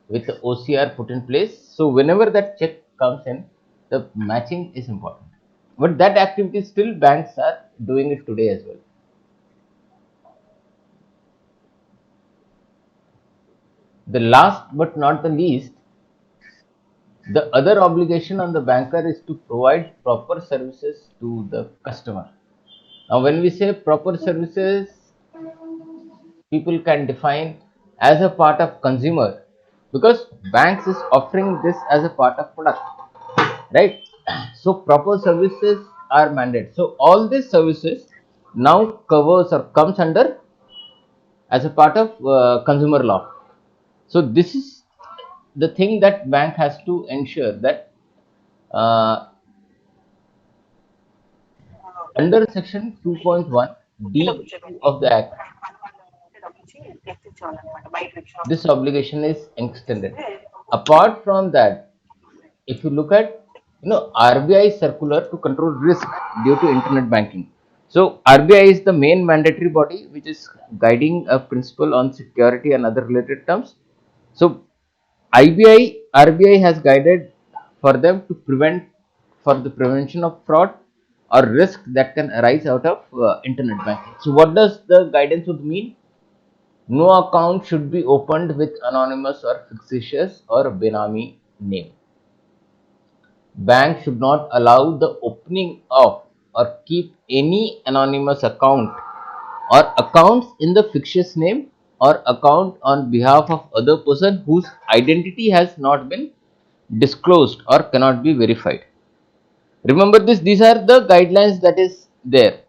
with the OCR put in place. So whenever that check comes in, the matching is important. But that activity still banks are doing it today as well. The last but not the least, the other obligation on the banker is to provide proper services to the customer. Now, when we say proper services, people can define as a part of consumer, because banks is offering this as a part of product, right? So proper services are mandated. So all these services now covers or comes under as a part of consumer law. So this is the thing that bank has to ensure that uh, under section 2.1 D2 of the Act, this obligation is extended. Apart from that, if you look at, RBI circular to control risk due to internet banking. So RBI is the main mandatory body which is guiding a principle on security and other related terms. So RBI has guided for them to prevent, for the prevention of fraud or risk that can arise out of internet banking. So what does the guidance would mean? No account should be opened with anonymous or fictitious or benami name. Bank should not allow the opening of or keep any anonymous account or accounts in the fictitious name or account on behalf of other person whose identity has not been disclosed or cannot be verified. Remember this, these are the guidelines that is there.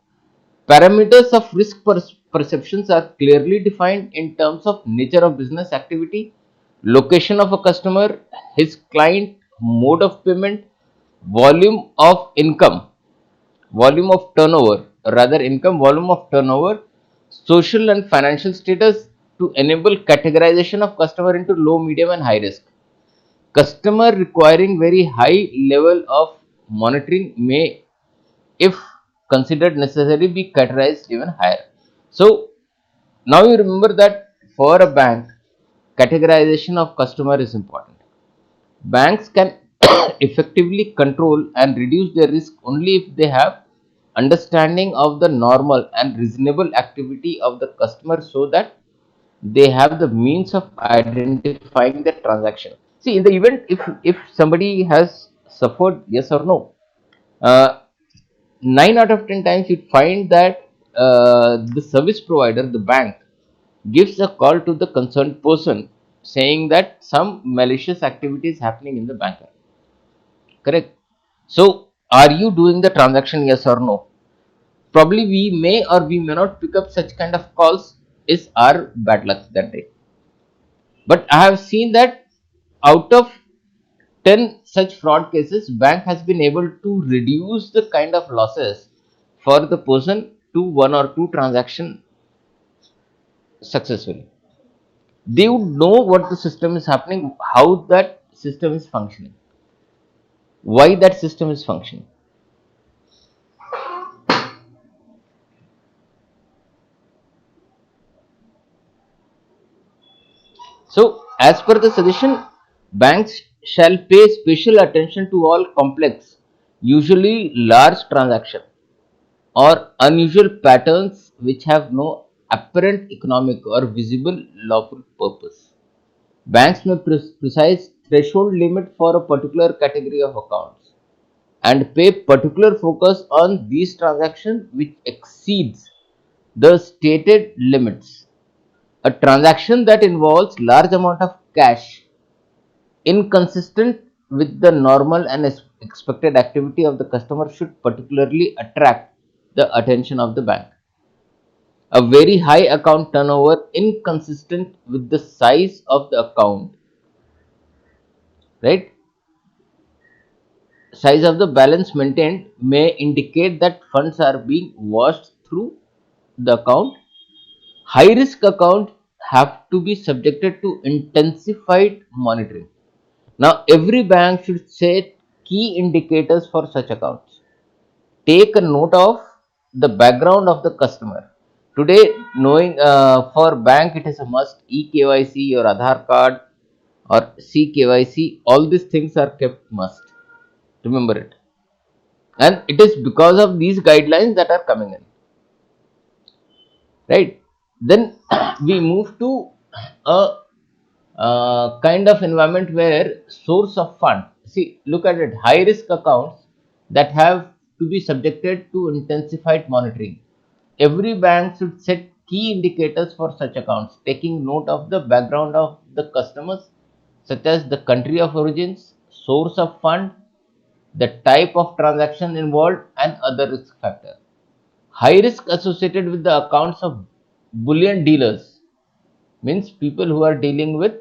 Parameters of risk perceptions are clearly defined in terms of nature of business activity, location of a customer, his client, mode of payment, volume of income, volume of turnover, rather income, volume of turnover, social and financial status, to enable categorization of customer into low, medium, and high risk. Customer requiring very high level of monitoring may, if considered necessary, be categorized even higher. So now you remember that for a bank, categorization of customer is important. Banks can effectively control and reduce their risk only if they have understanding of the normal and reasonable activity of the customer, so that they have the means of identifying the transaction. See, in the event, if somebody has suffered, yes or no, uh, 9 out of 10 times you'd find that the service provider, the bank, gives a call to the concerned person saying that some malicious activity is happening in the bank. Correct? So, are you doing the transaction, yes or no? Probably we may or we may not pick up such kind of calls, is our bad luck that day. But I have seen that out of 10 such fraud cases, bank has been able to reduce the kind of losses for the person to one or two transaction successfully. they would know what the system is happening, how that system is functioning, why that system is functioning. So as per the suggestion, banks shall pay special attention to all complex, usually large transaction or unusual patterns which have no apparent economic or visible lawful purpose. Banks may precise threshold limit for a particular category of accounts and pay particular focus on these transactions which exceeds the stated limits. A transaction that involves large amount of cash inconsistent with the normal and expected activity of the customer should particularly attract the attention of the bank. A very high account turnover inconsistent with the size of the account, right? Size of the balance maintained may indicate that funds are being washed through the account. High risk accounts have to be subjected to intensified monitoring. Now, every bank should set key indicators for such accounts. Take a note of the background of the customer. Today, knowing for bank it is a must, eKYC or Aadhaar card or CKYC, all these things are kept must. Remember it. And it is because of these guidelines that are coming in, right? Then we move to a kind of environment where source of fund, see, look at it, high risk accounts that have to be subjected to intensified monitoring. Every bank should set key indicators for such accounts, taking note of the background of the customers, such as the country of origins, source of fund, the type of transaction involved, and other risk factors. High risk associated with the accounts of bullion dealers means people who are dealing with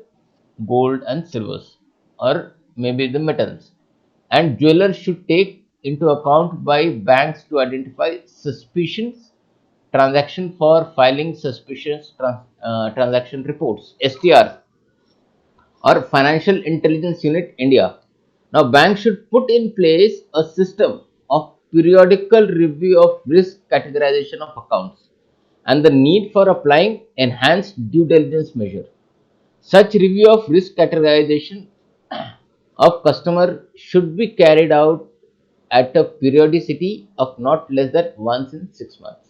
gold and silvers or maybe the metals, and jewelers should take into account by banks to identify suspicions transaction for filing suspicious transaction reports, STRs, or Financial Intelligence Unit India. Now, banks should put in place a system of periodical review of risk categorization of accounts and the need for applying enhanced due diligence measure. Such review of risk categorization of customer should be carried out at a periodicity of not less than once in 6 months.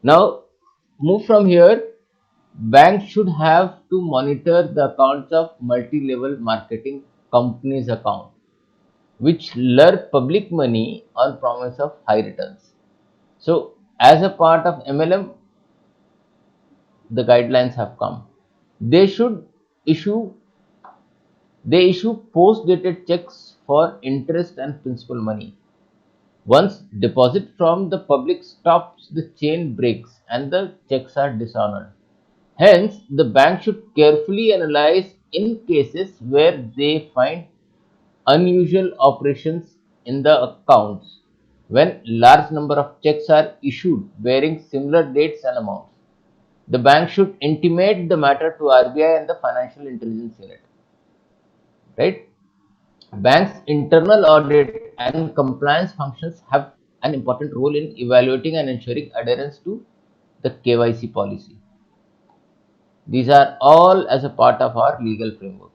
Now, move from here. Banks should have to monitor the accounts of multi-level marketing companies account which lure public money on promise of high returns. So, as a part of MLM, the guidelines have come. They should issue they issue post-dated checks for interest and principal money. Once deposit from the public stops, the chain breaks and the checks are dishonored. Hence, the bank should carefully analyze in cases where they find unusual operations in the accounts when large number of checks are issued bearing similar dates and amounts. The bank should intimate the matter to RBI and the Financial Intelligence Unit. Right? Banks' internal audit and compliance functions have an important role in evaluating and ensuring adherence to the KYC policy. These are all as a part of our legal framework.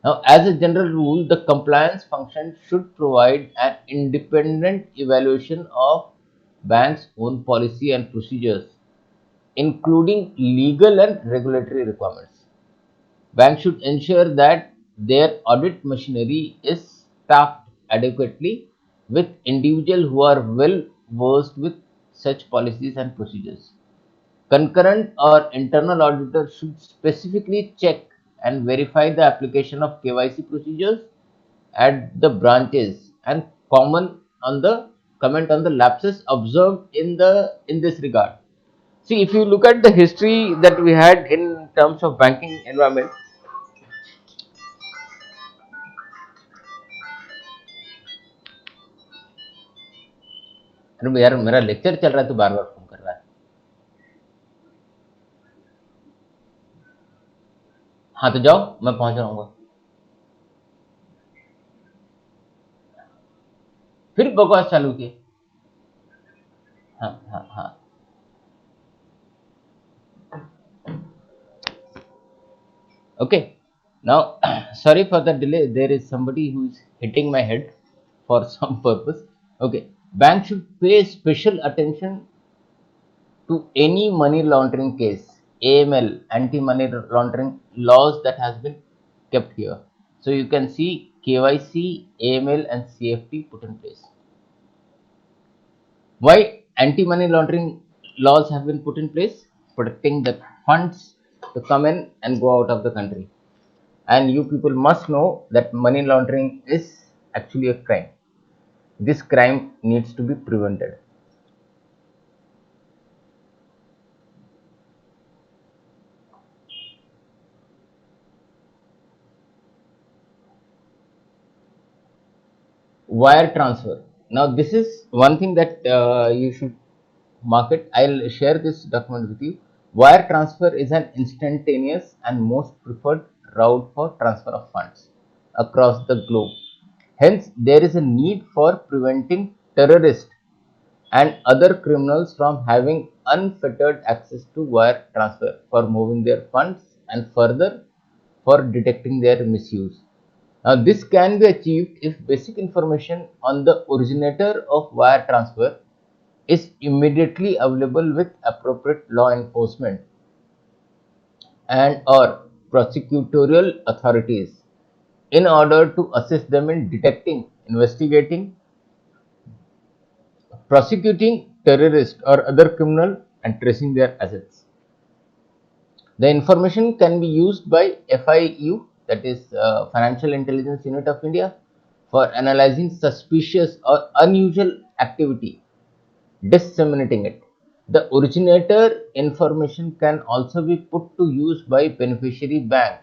Now, as a general rule, the compliance function should provide an independent evaluation of bank's own policy and procedures, including legal and regulatory requirements. Banks should ensure that their audit machinery is staffed adequately with individuals who are well versed with such policies and procedures. Concurrent or internal auditors should specifically check and verify the application of KYC procedures at the branches and comment on the lapses observed in this regard. See, if you look at the history that we had in terms of banking environment, अरे यार मेरा lecture चल रहा है तो बार बार phone कर रहा है. हाँ तो जाओ, मैं पहुंच जाऊंगा। फिर बकवास चालू की। हाँ हाँ हाँ। Okay. Now, sorry for the delay. There is somebody who is hitting my head for some purpose. Okay. Bank should pay special attention to any money laundering case, AML, anti-money laundering laws that has been kept here. So you can see KYC, AML, and CFT put in place. Why anti-money laundering laws have been put in place? Protecting the funds to come in and go out of the country. And you people must know that money laundering is actually a crime. This crime needs to be prevented. Wire transfer. Now, this is one thing that you should mark it. I'll share this document with you. Wire transfer is an instantaneous and most preferred route for transfer of funds across the globe. Hence, there is a need for preventing terrorists and other criminals from having unfettered access to wire transfer for moving their funds and further for detecting their misuse. Now, this can be achieved if basic information on the originator of wire transfer is immediately available with appropriate law enforcement and or prosecutorial authorities in order to assist them in detecting, investigating, prosecuting terrorists or other criminal and tracing their assets. The information can be used by FIU, that is Financial Intelligence Unit of India, for analyzing suspicious or unusual activity, disseminating it. The originator information can also be put to use by beneficiary bank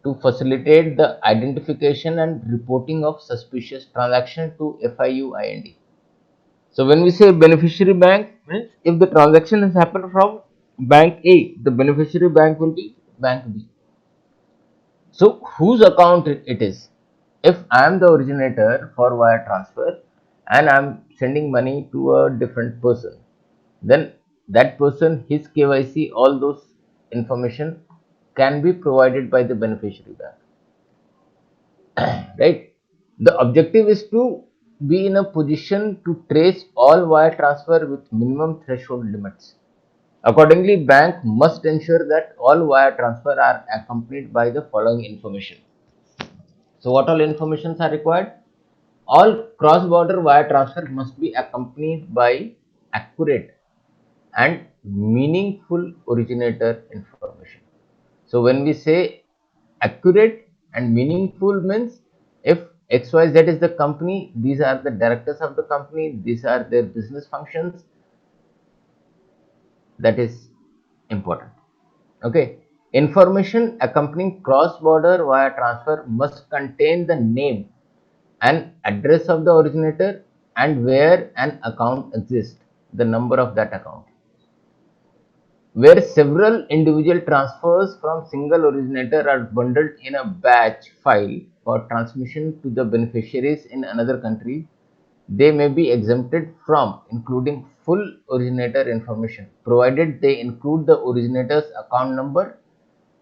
to facilitate the identification and reporting of suspicious transaction to FIU IND. So when we say beneficiary bank, means if the transaction has happened from bank A, the beneficiary bank will be bank B. So whose account it is? If I am the originator for wire transfer and I am sending money to a different person, then that person, his KYC, all those information can be provided by the beneficiary bank. Right? The objective is to be in a position to trace all wire transfer with minimum threshold limits. Accordingly, bank must ensure that all wire transfer are accompanied by the following information. So what all informations are required? All cross-border wire transfer must be accompanied by accurate and meaningful originator information. So when we say accurate and meaningful means if XYZ is the company, these are the directors of the company, these are their business functions, that is important. Okay. Information accompanying cross-border wire transfer must contain the name and address of the originator and where an account exists, the number of that account. Where several individual transfers from single originator are bundled in a batch file for transmission to the beneficiaries in another country, they may be exempted from including full originator information, provided they include the originator's account number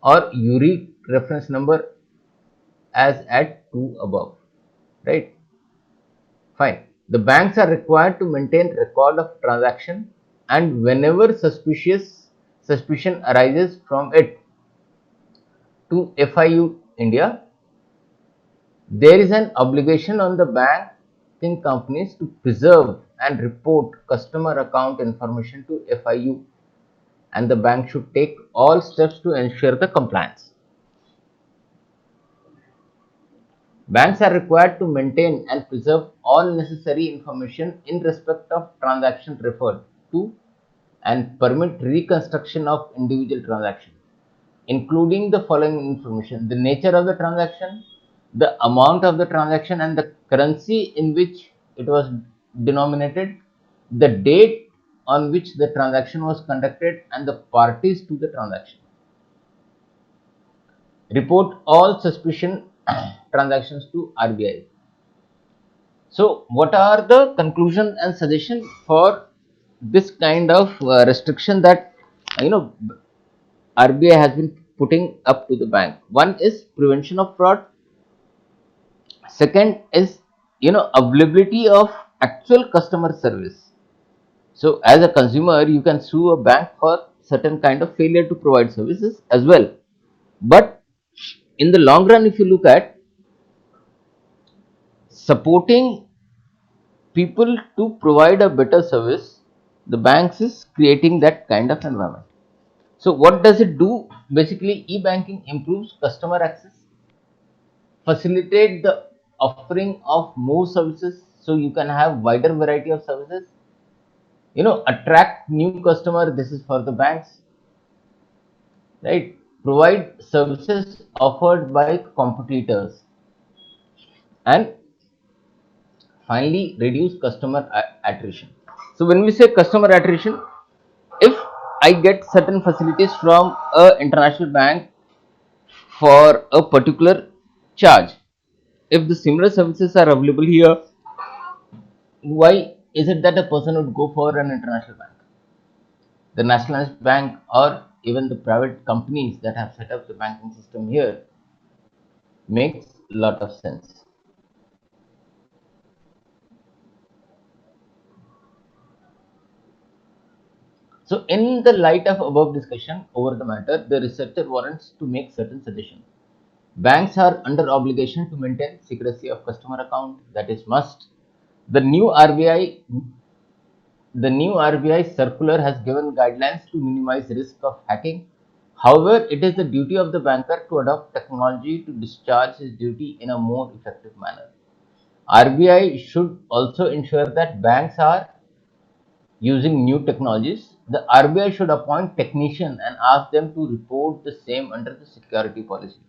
or URI reference number as at 2 above. Right? Fine. The banks are required to maintain record of transaction and whenever suspicion arises from it to FIU India, there is an obligation on the banking companies to preserve and report customer account information to FIU and the bank should take all steps to ensure the compliance. Banks are required to maintain and preserve all necessary information in respect of transaction referred to and permit reconstruction of individual transaction, including the following information: the nature of the transaction, the amount of the transaction and the currency in which it was denominated, the date on which the transaction was conducted and the parties to the transaction. report all suspicion transactions to RBI. So, what are the conclusion and suggestion for this kind of restriction that RBI has been putting up to the bank? One is prevention of fraud. Second is availability of actual customer service. So, as a consumer, you can sue a bank for certain kind of failure to provide services as well. But in the long run, if you look at supporting people to provide a better service, the banks is creating that kind of environment. So what does it do? Basically, e-banking improves customer access, facilitate the offering of more services, so you can have wider variety of services. Attract new customer. This is for the banks, right? Provide services offered by competitors, and finally reduce customer attrition. So when we say customer attrition, if I get certain facilities from a international bank for a particular charge, if the similar services are available here, why is it that a person would go for an international bank? The nationalized bank or even the private companies that have set up the banking system here makes a lot of sense. So in the light of above discussion over the matter, the researcher warrants to make certain suggestions. Banks are under obligation to maintain secrecy of customer account, that is must. The new RBI the new RBI circular has given guidelines to minimize risk of hacking. However, it is the duty of the banker to adopt technology to discharge his duty in a more effective manner. RBI should also ensure that banks are using new technologies. The RBI should appoint technicians and ask them to report the same under the security policy.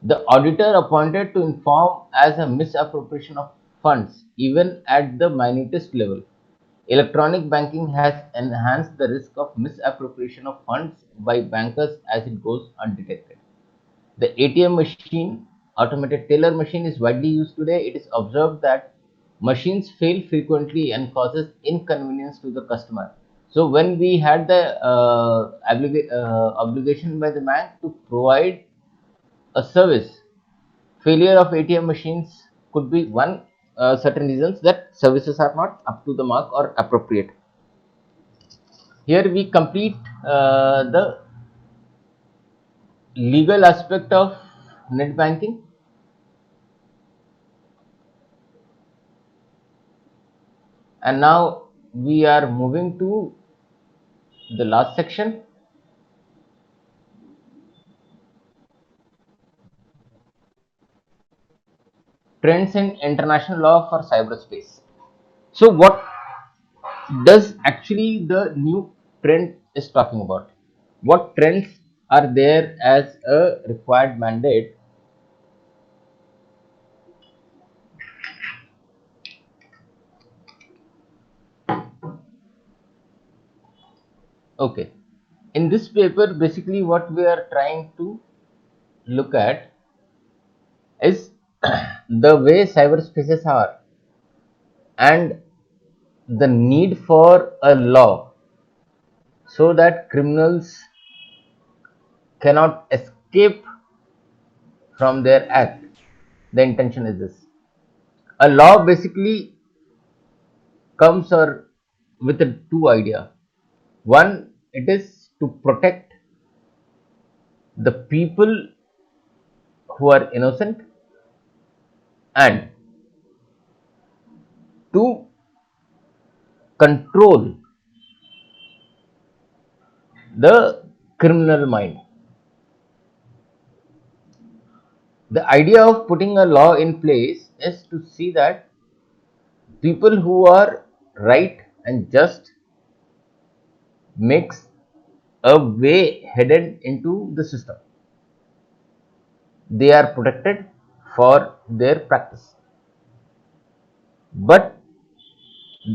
The auditor appointed to inform as a misappropriation of funds, even at the minutest level. Electronic banking has enhanced the risk of misappropriation of funds by bankers as it goes undetected. The ATM machine, automated teller machine, is widely used today. It is observed that machines fail frequently and causes inconvenience to the customer. So when we had the obligation by the bank to provide a service, failure of ATM machines could be one certain reasons that services are not up to the mark or appropriate. Here we complete the legal aspect of net banking. And now we are moving to the last section, trends in international law for cyberspace. So what does actually the new trend is talking about? What trends are there as a required mandate? Okay, in this paper basically what we are trying to look at is the way cyberspaces are and the need for a law so that criminals cannot escape from their act. The intention is this. A law basically comes or with a two idea. One, it is to protect the people who are innocent and to control the criminal mind. The idea of putting a law in place is to see that people who are right and just makes a way headed into the system. They are protected for their practice. But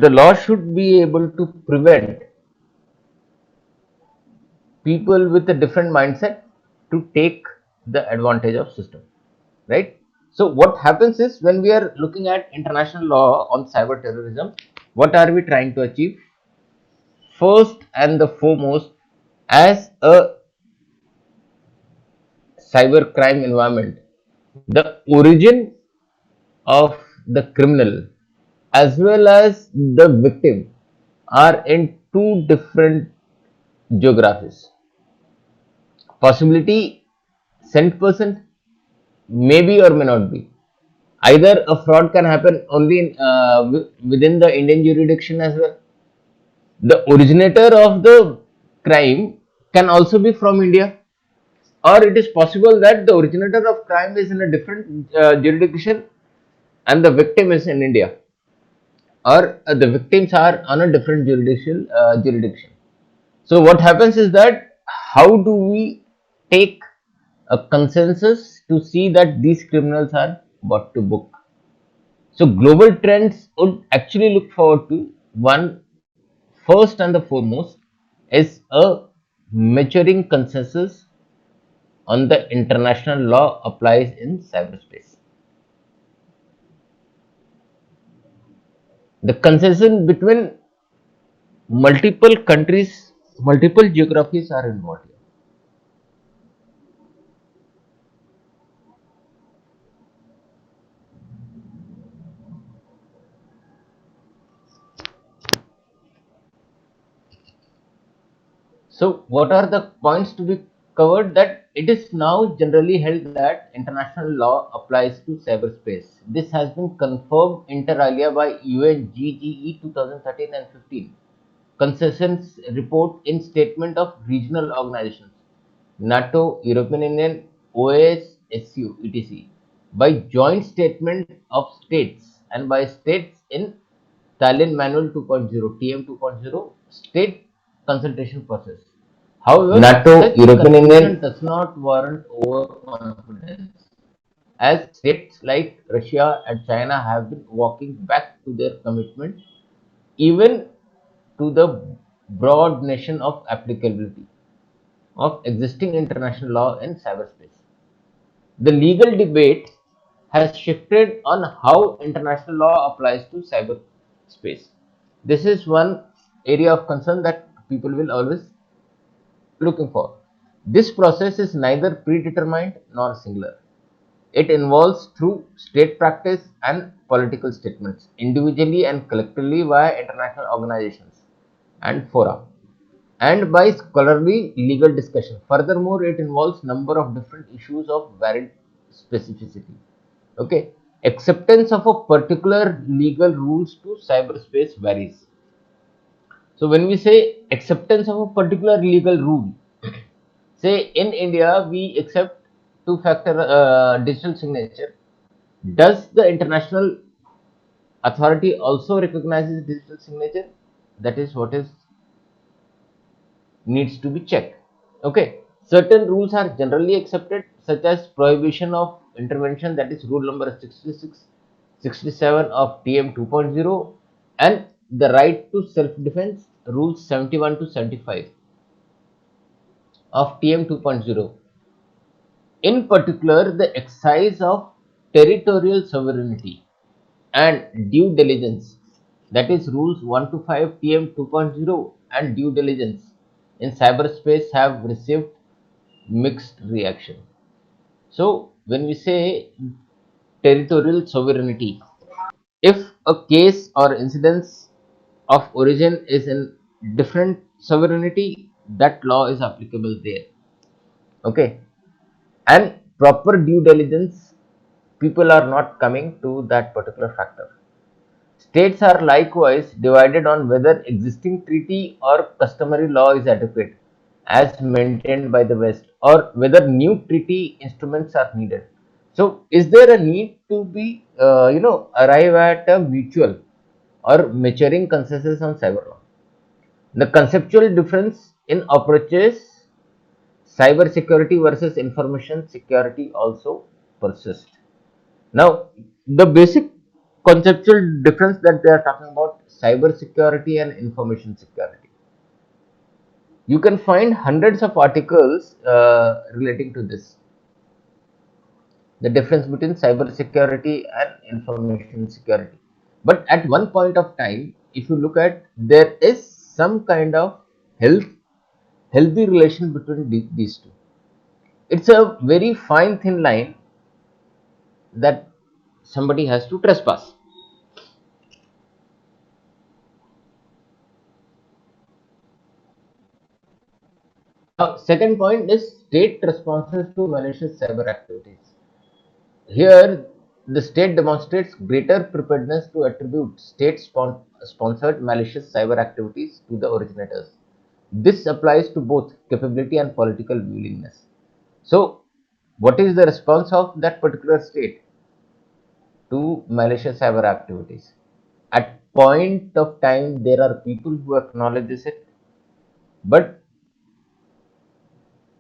the law should be able to prevent people with a different mindset to take the advantage of system, right? So what happens is, when we are looking at international law on cyber terrorism, what are we trying to achieve? First and the foremost, as a cyber crime environment, the origin of the criminal as well as the victim are in two different geographies. Possibility 100%, maybe or may not be. Either a fraud can happen only within the Indian jurisdiction as well. The originator of the crime can also be from India, or it is possible that the originator of crime is in a different jurisdiction and the victim is in India, or the victims are on a different jurisdiction. So what happens is that, how do we take a consensus to see that these criminals are brought to book? So global trends would actually look forward to one, first and the foremost, is a maturing consensus on the international law applies in cyberspace. The consensus between multiple countries, multiple geographies are involved here. So, what are the points to be covered? That it is now generally held that international law applies to cyberspace. This has been confirmed inter alia by UNGGE 2013 and 15. Consensus report in statement of regional organizations, NATO, European Union, OAS, SU, etc. by joint statement of states and by states in Tallinn Manual 2.0, TM 2.0, state consultation process. However, NATO, European Union does not warrant overconfidence, as states like Russia and China have been walking back to their commitment, even to the broad notion of applicability of existing international law in cyberspace. The legal debate has shifted on how international law applies to cyberspace. This is one area of concern that people will always looking for. This process is neither predetermined nor singular. It involves through state practice and political statements, individually and collectively via international organizations and fora, and by scholarly legal discussion. Furthermore, it involves number of different issues of varied specificity. Okay, acceptance of a particular legal rules to cyberspace varies. So when we say acceptance of a particular legal rule, say in India we accept two-factor digital signature. Does the international authority also recognizes digital signature? That is what is needs to be checked. Okay, certain rules are generally accepted, such as prohibition of intervention, that is rule number 66, 67 of TM 2.0, and the right to self-defense, rules 71 to 75 of TM 2.0. In particular, the exercise of territorial sovereignty and due diligence, that is rules 1 to 5 TM 2.0 and due diligence in cyberspace, have received mixed reaction. So when we say territorial sovereignty, if a case or incidence of origin is in different sovereignty, that law is applicable there. Okay, and proper due diligence, people are not coming to that particular factor. States are likewise divided on whether existing treaty or customary law is adequate as maintained by the West, or whether new treaty instruments are needed. So, is there a need to be, arrive at a mutual or maturing consensus on cyber law? The conceptual difference in approaches, cyber security versus information security, also persists. Now, the basic conceptual difference that they are talking about, cyber security and information security. You can find hundreds of articles relating to this. the difference between cyber security and information security. But at one point of time, if you look at, there is some kind of health healthy relation between these two. It's a very fine thin line that somebody has to trespass. Now, second point is state responses to malicious cyber activities. Here, the state demonstrates greater preparedness to attribute state-sponsored malicious cyber activities to the originators. This applies to both capability and political willingness. So, what is the response of that particular state to malicious cyber activities? At point of time, there are people who acknowledges it, but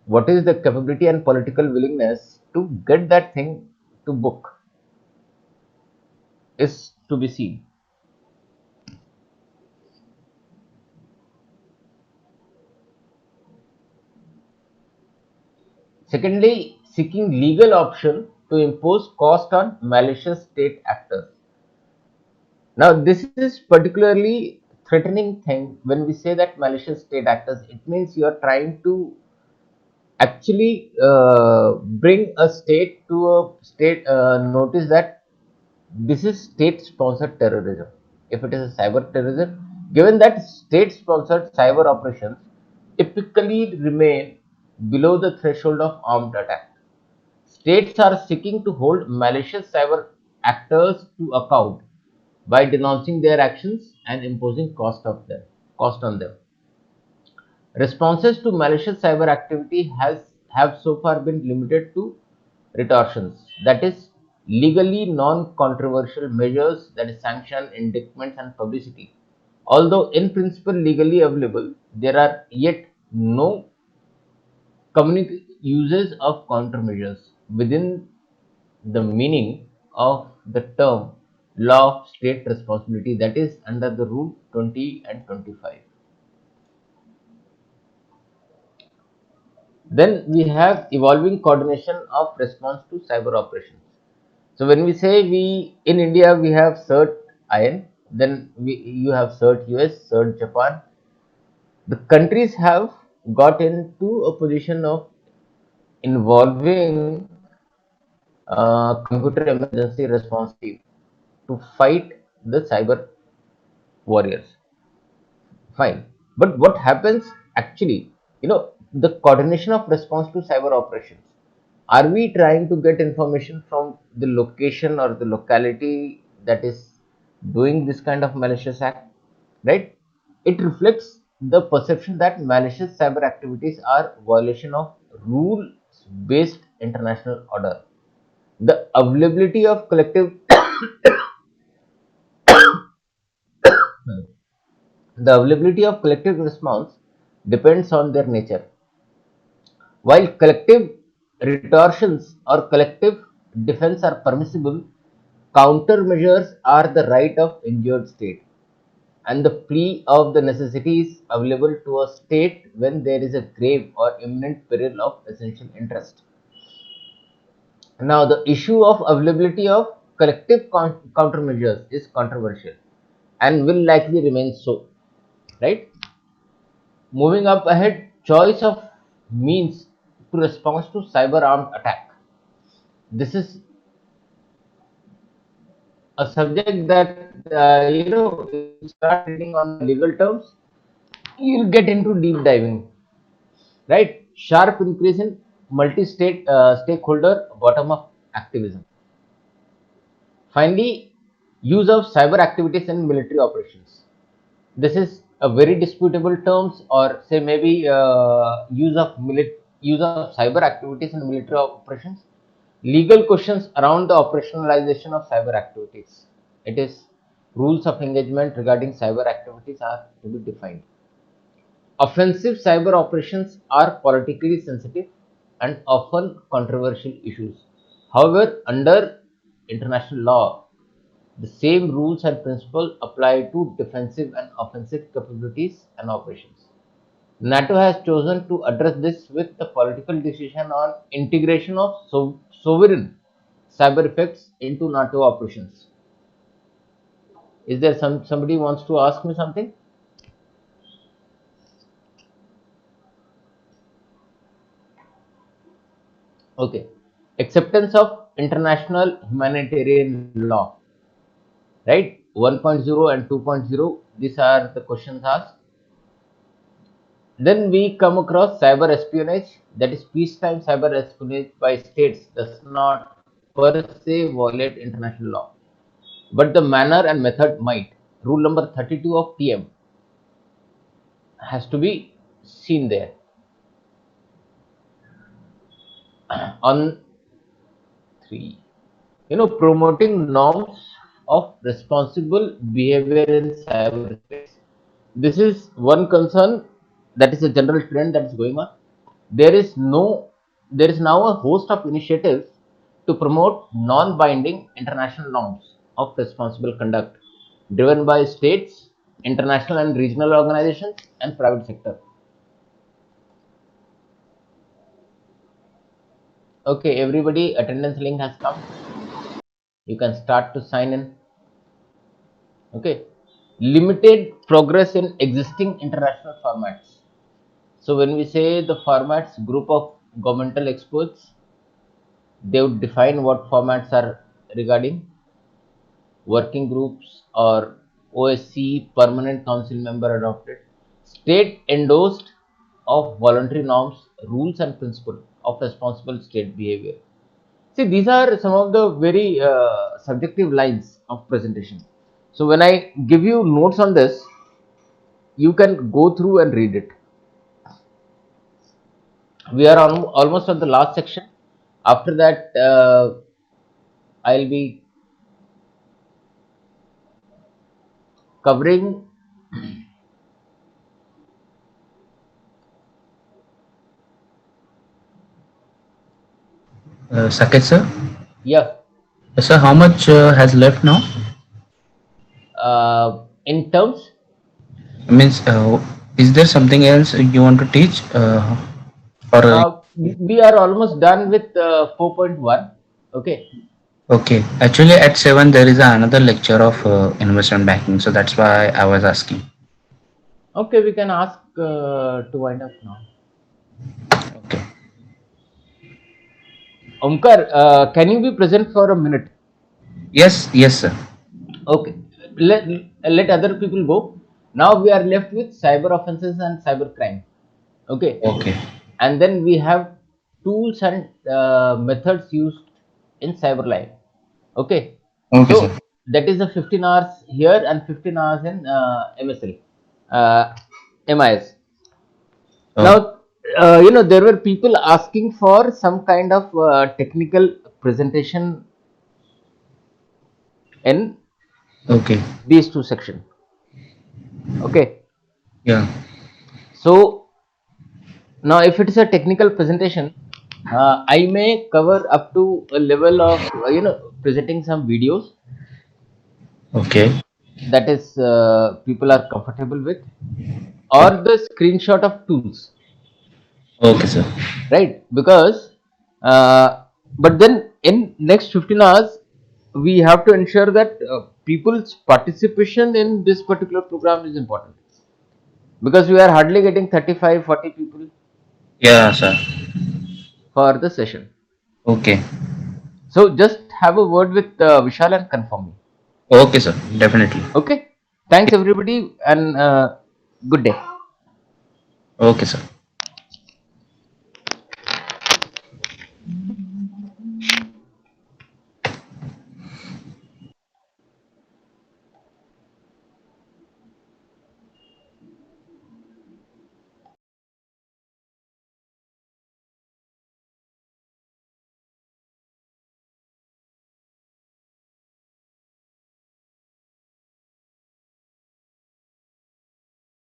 what is the capability and political willingness to get that thing to book is to be seen. Secondly, seeking legal option to impose cost on malicious state actors. Now, this is particularly threatening thing when we say that malicious state actors. It means you are trying to actually bring a state to a state notice that this is state-sponsored terrorism. If it is a cyber terrorism, given that state-sponsored cyber operations typically remain below the threshold of armed attack, states are seeking to hold malicious cyber actors to account by denouncing their actions and imposing cost on them. Responses to malicious cyber activity have so far been limited to retortions, that is, legally non-controversial measures, that is, sanction, indictments, and publicity. Although in principle legally available, there are yet no uses of countermeasures within the meaning of the term law of state responsibility, that is under the rule 20 and 25. Then we have evolving coordination of response to cyber operations. So when we say we in India we have CERT IN, then you have CERT US, CERT Japan. The countries have got into a position of involving computer emergency response team to fight the cyber warriors. Fine. But what happens actually, the coordination of response to cyber operations? Are we trying to get information from the location or the locality that is doing this kind of malicious act? Right? It reflects the perception that malicious cyber activities are violation of rules-based international order. The availability of collective the availability of collective response depends on their nature. While collective retortions or collective defense are permissible, countermeasures are the right of injured state, and the plea of the necessity is available to a state when there is a grave or imminent peril of essential interest. Now, the issue of availability of collective countermeasures is controversial and will likely remain so, right? Moving up ahead, choice of means to response to cyber armed attack. This is a subject that if you start reading on the legal terms, you'll get into deep diving, right? Sharp increase in multi-state stakeholder bottom-up activism. Finally, use of cyber activities in military operations. This is a very disputable terms, or say maybe use of cyber activities in military operations. Legal questions around the operationalization of cyber activities. It is rules of engagement regarding cyber activities are to be defined. Offensive cyber operations are politically sensitive and often controversial issues. However, under international law, the same rules and principles apply to defensive and offensive capabilities and operations. NATO has chosen to address this with the political decision on integration of sovereign cyber effects into NATO operations. Is there somebody wants to ask me something? Okay. Acceptance of international humanitarian law. Right? 1.0 and 2.0. These are the questions asked. Then we come across cyber espionage, that is peacetime cyber espionage by states does not per se violate international law, but the manner and method might. Rule number 32 of TM has to be seen there. On 3, promoting norms of responsible behavior in cyberspace. This is one concern, that is a general trend that is going on. There is now a host of initiatives to promote non-binding international norms of responsible conduct driven by states, international and regional organizations, and private sector. Okay, everybody, attendance link has come. You can start to sign in. Okay, limited progress in existing international formats. So when we say the formats, group of governmental experts, they would define what formats are regarding. Working groups or OSCE permanent council member adopted. State endorsed of voluntary norms, rules and principles of responsible state behavior. See, these are some of the very subjective lines of presentation. So when I give you notes on this, you can go through and read it. We are almost on the last section. After that, I'll be covering Saket sir? yeah. Sir, how much has left now? In terms, Means, is there something else you want to teach? Or we are almost done with 4.1. Okay. okay, actually at 7 there is another lecture of investment banking, so that's why I was asking. Okay, we can ask to wind up now. Okay. Omkar, can you be present for a minute? Yes, sir. Okay. Let other people go. Now we are left with cyber offenses and cyber crime. Okay. Okay. And then we have tools and methods used in cyber life. Okay. Okay, So sir. that is the 15 hours here and 15 hours in MSL, MIS. Oh, Now, there were people asking for some kind of technical presentation in okay. these two sections. Okay. Yeah. So now, if it is a technical presentation, I may cover up to a level of presenting some videos Okay. that is people are comfortable with, or the screenshot of tools, Okay, sir. right? Because but then in next 15 hours we have to ensure that people's participation in this particular program is important, because we are hardly getting 35-40 people Yeah, sir. for the session. Okay. So just have a word with Vishal and confirm me. Okay, sir. Definitely. Okay, thanks everybody, and good day. Okay, sir.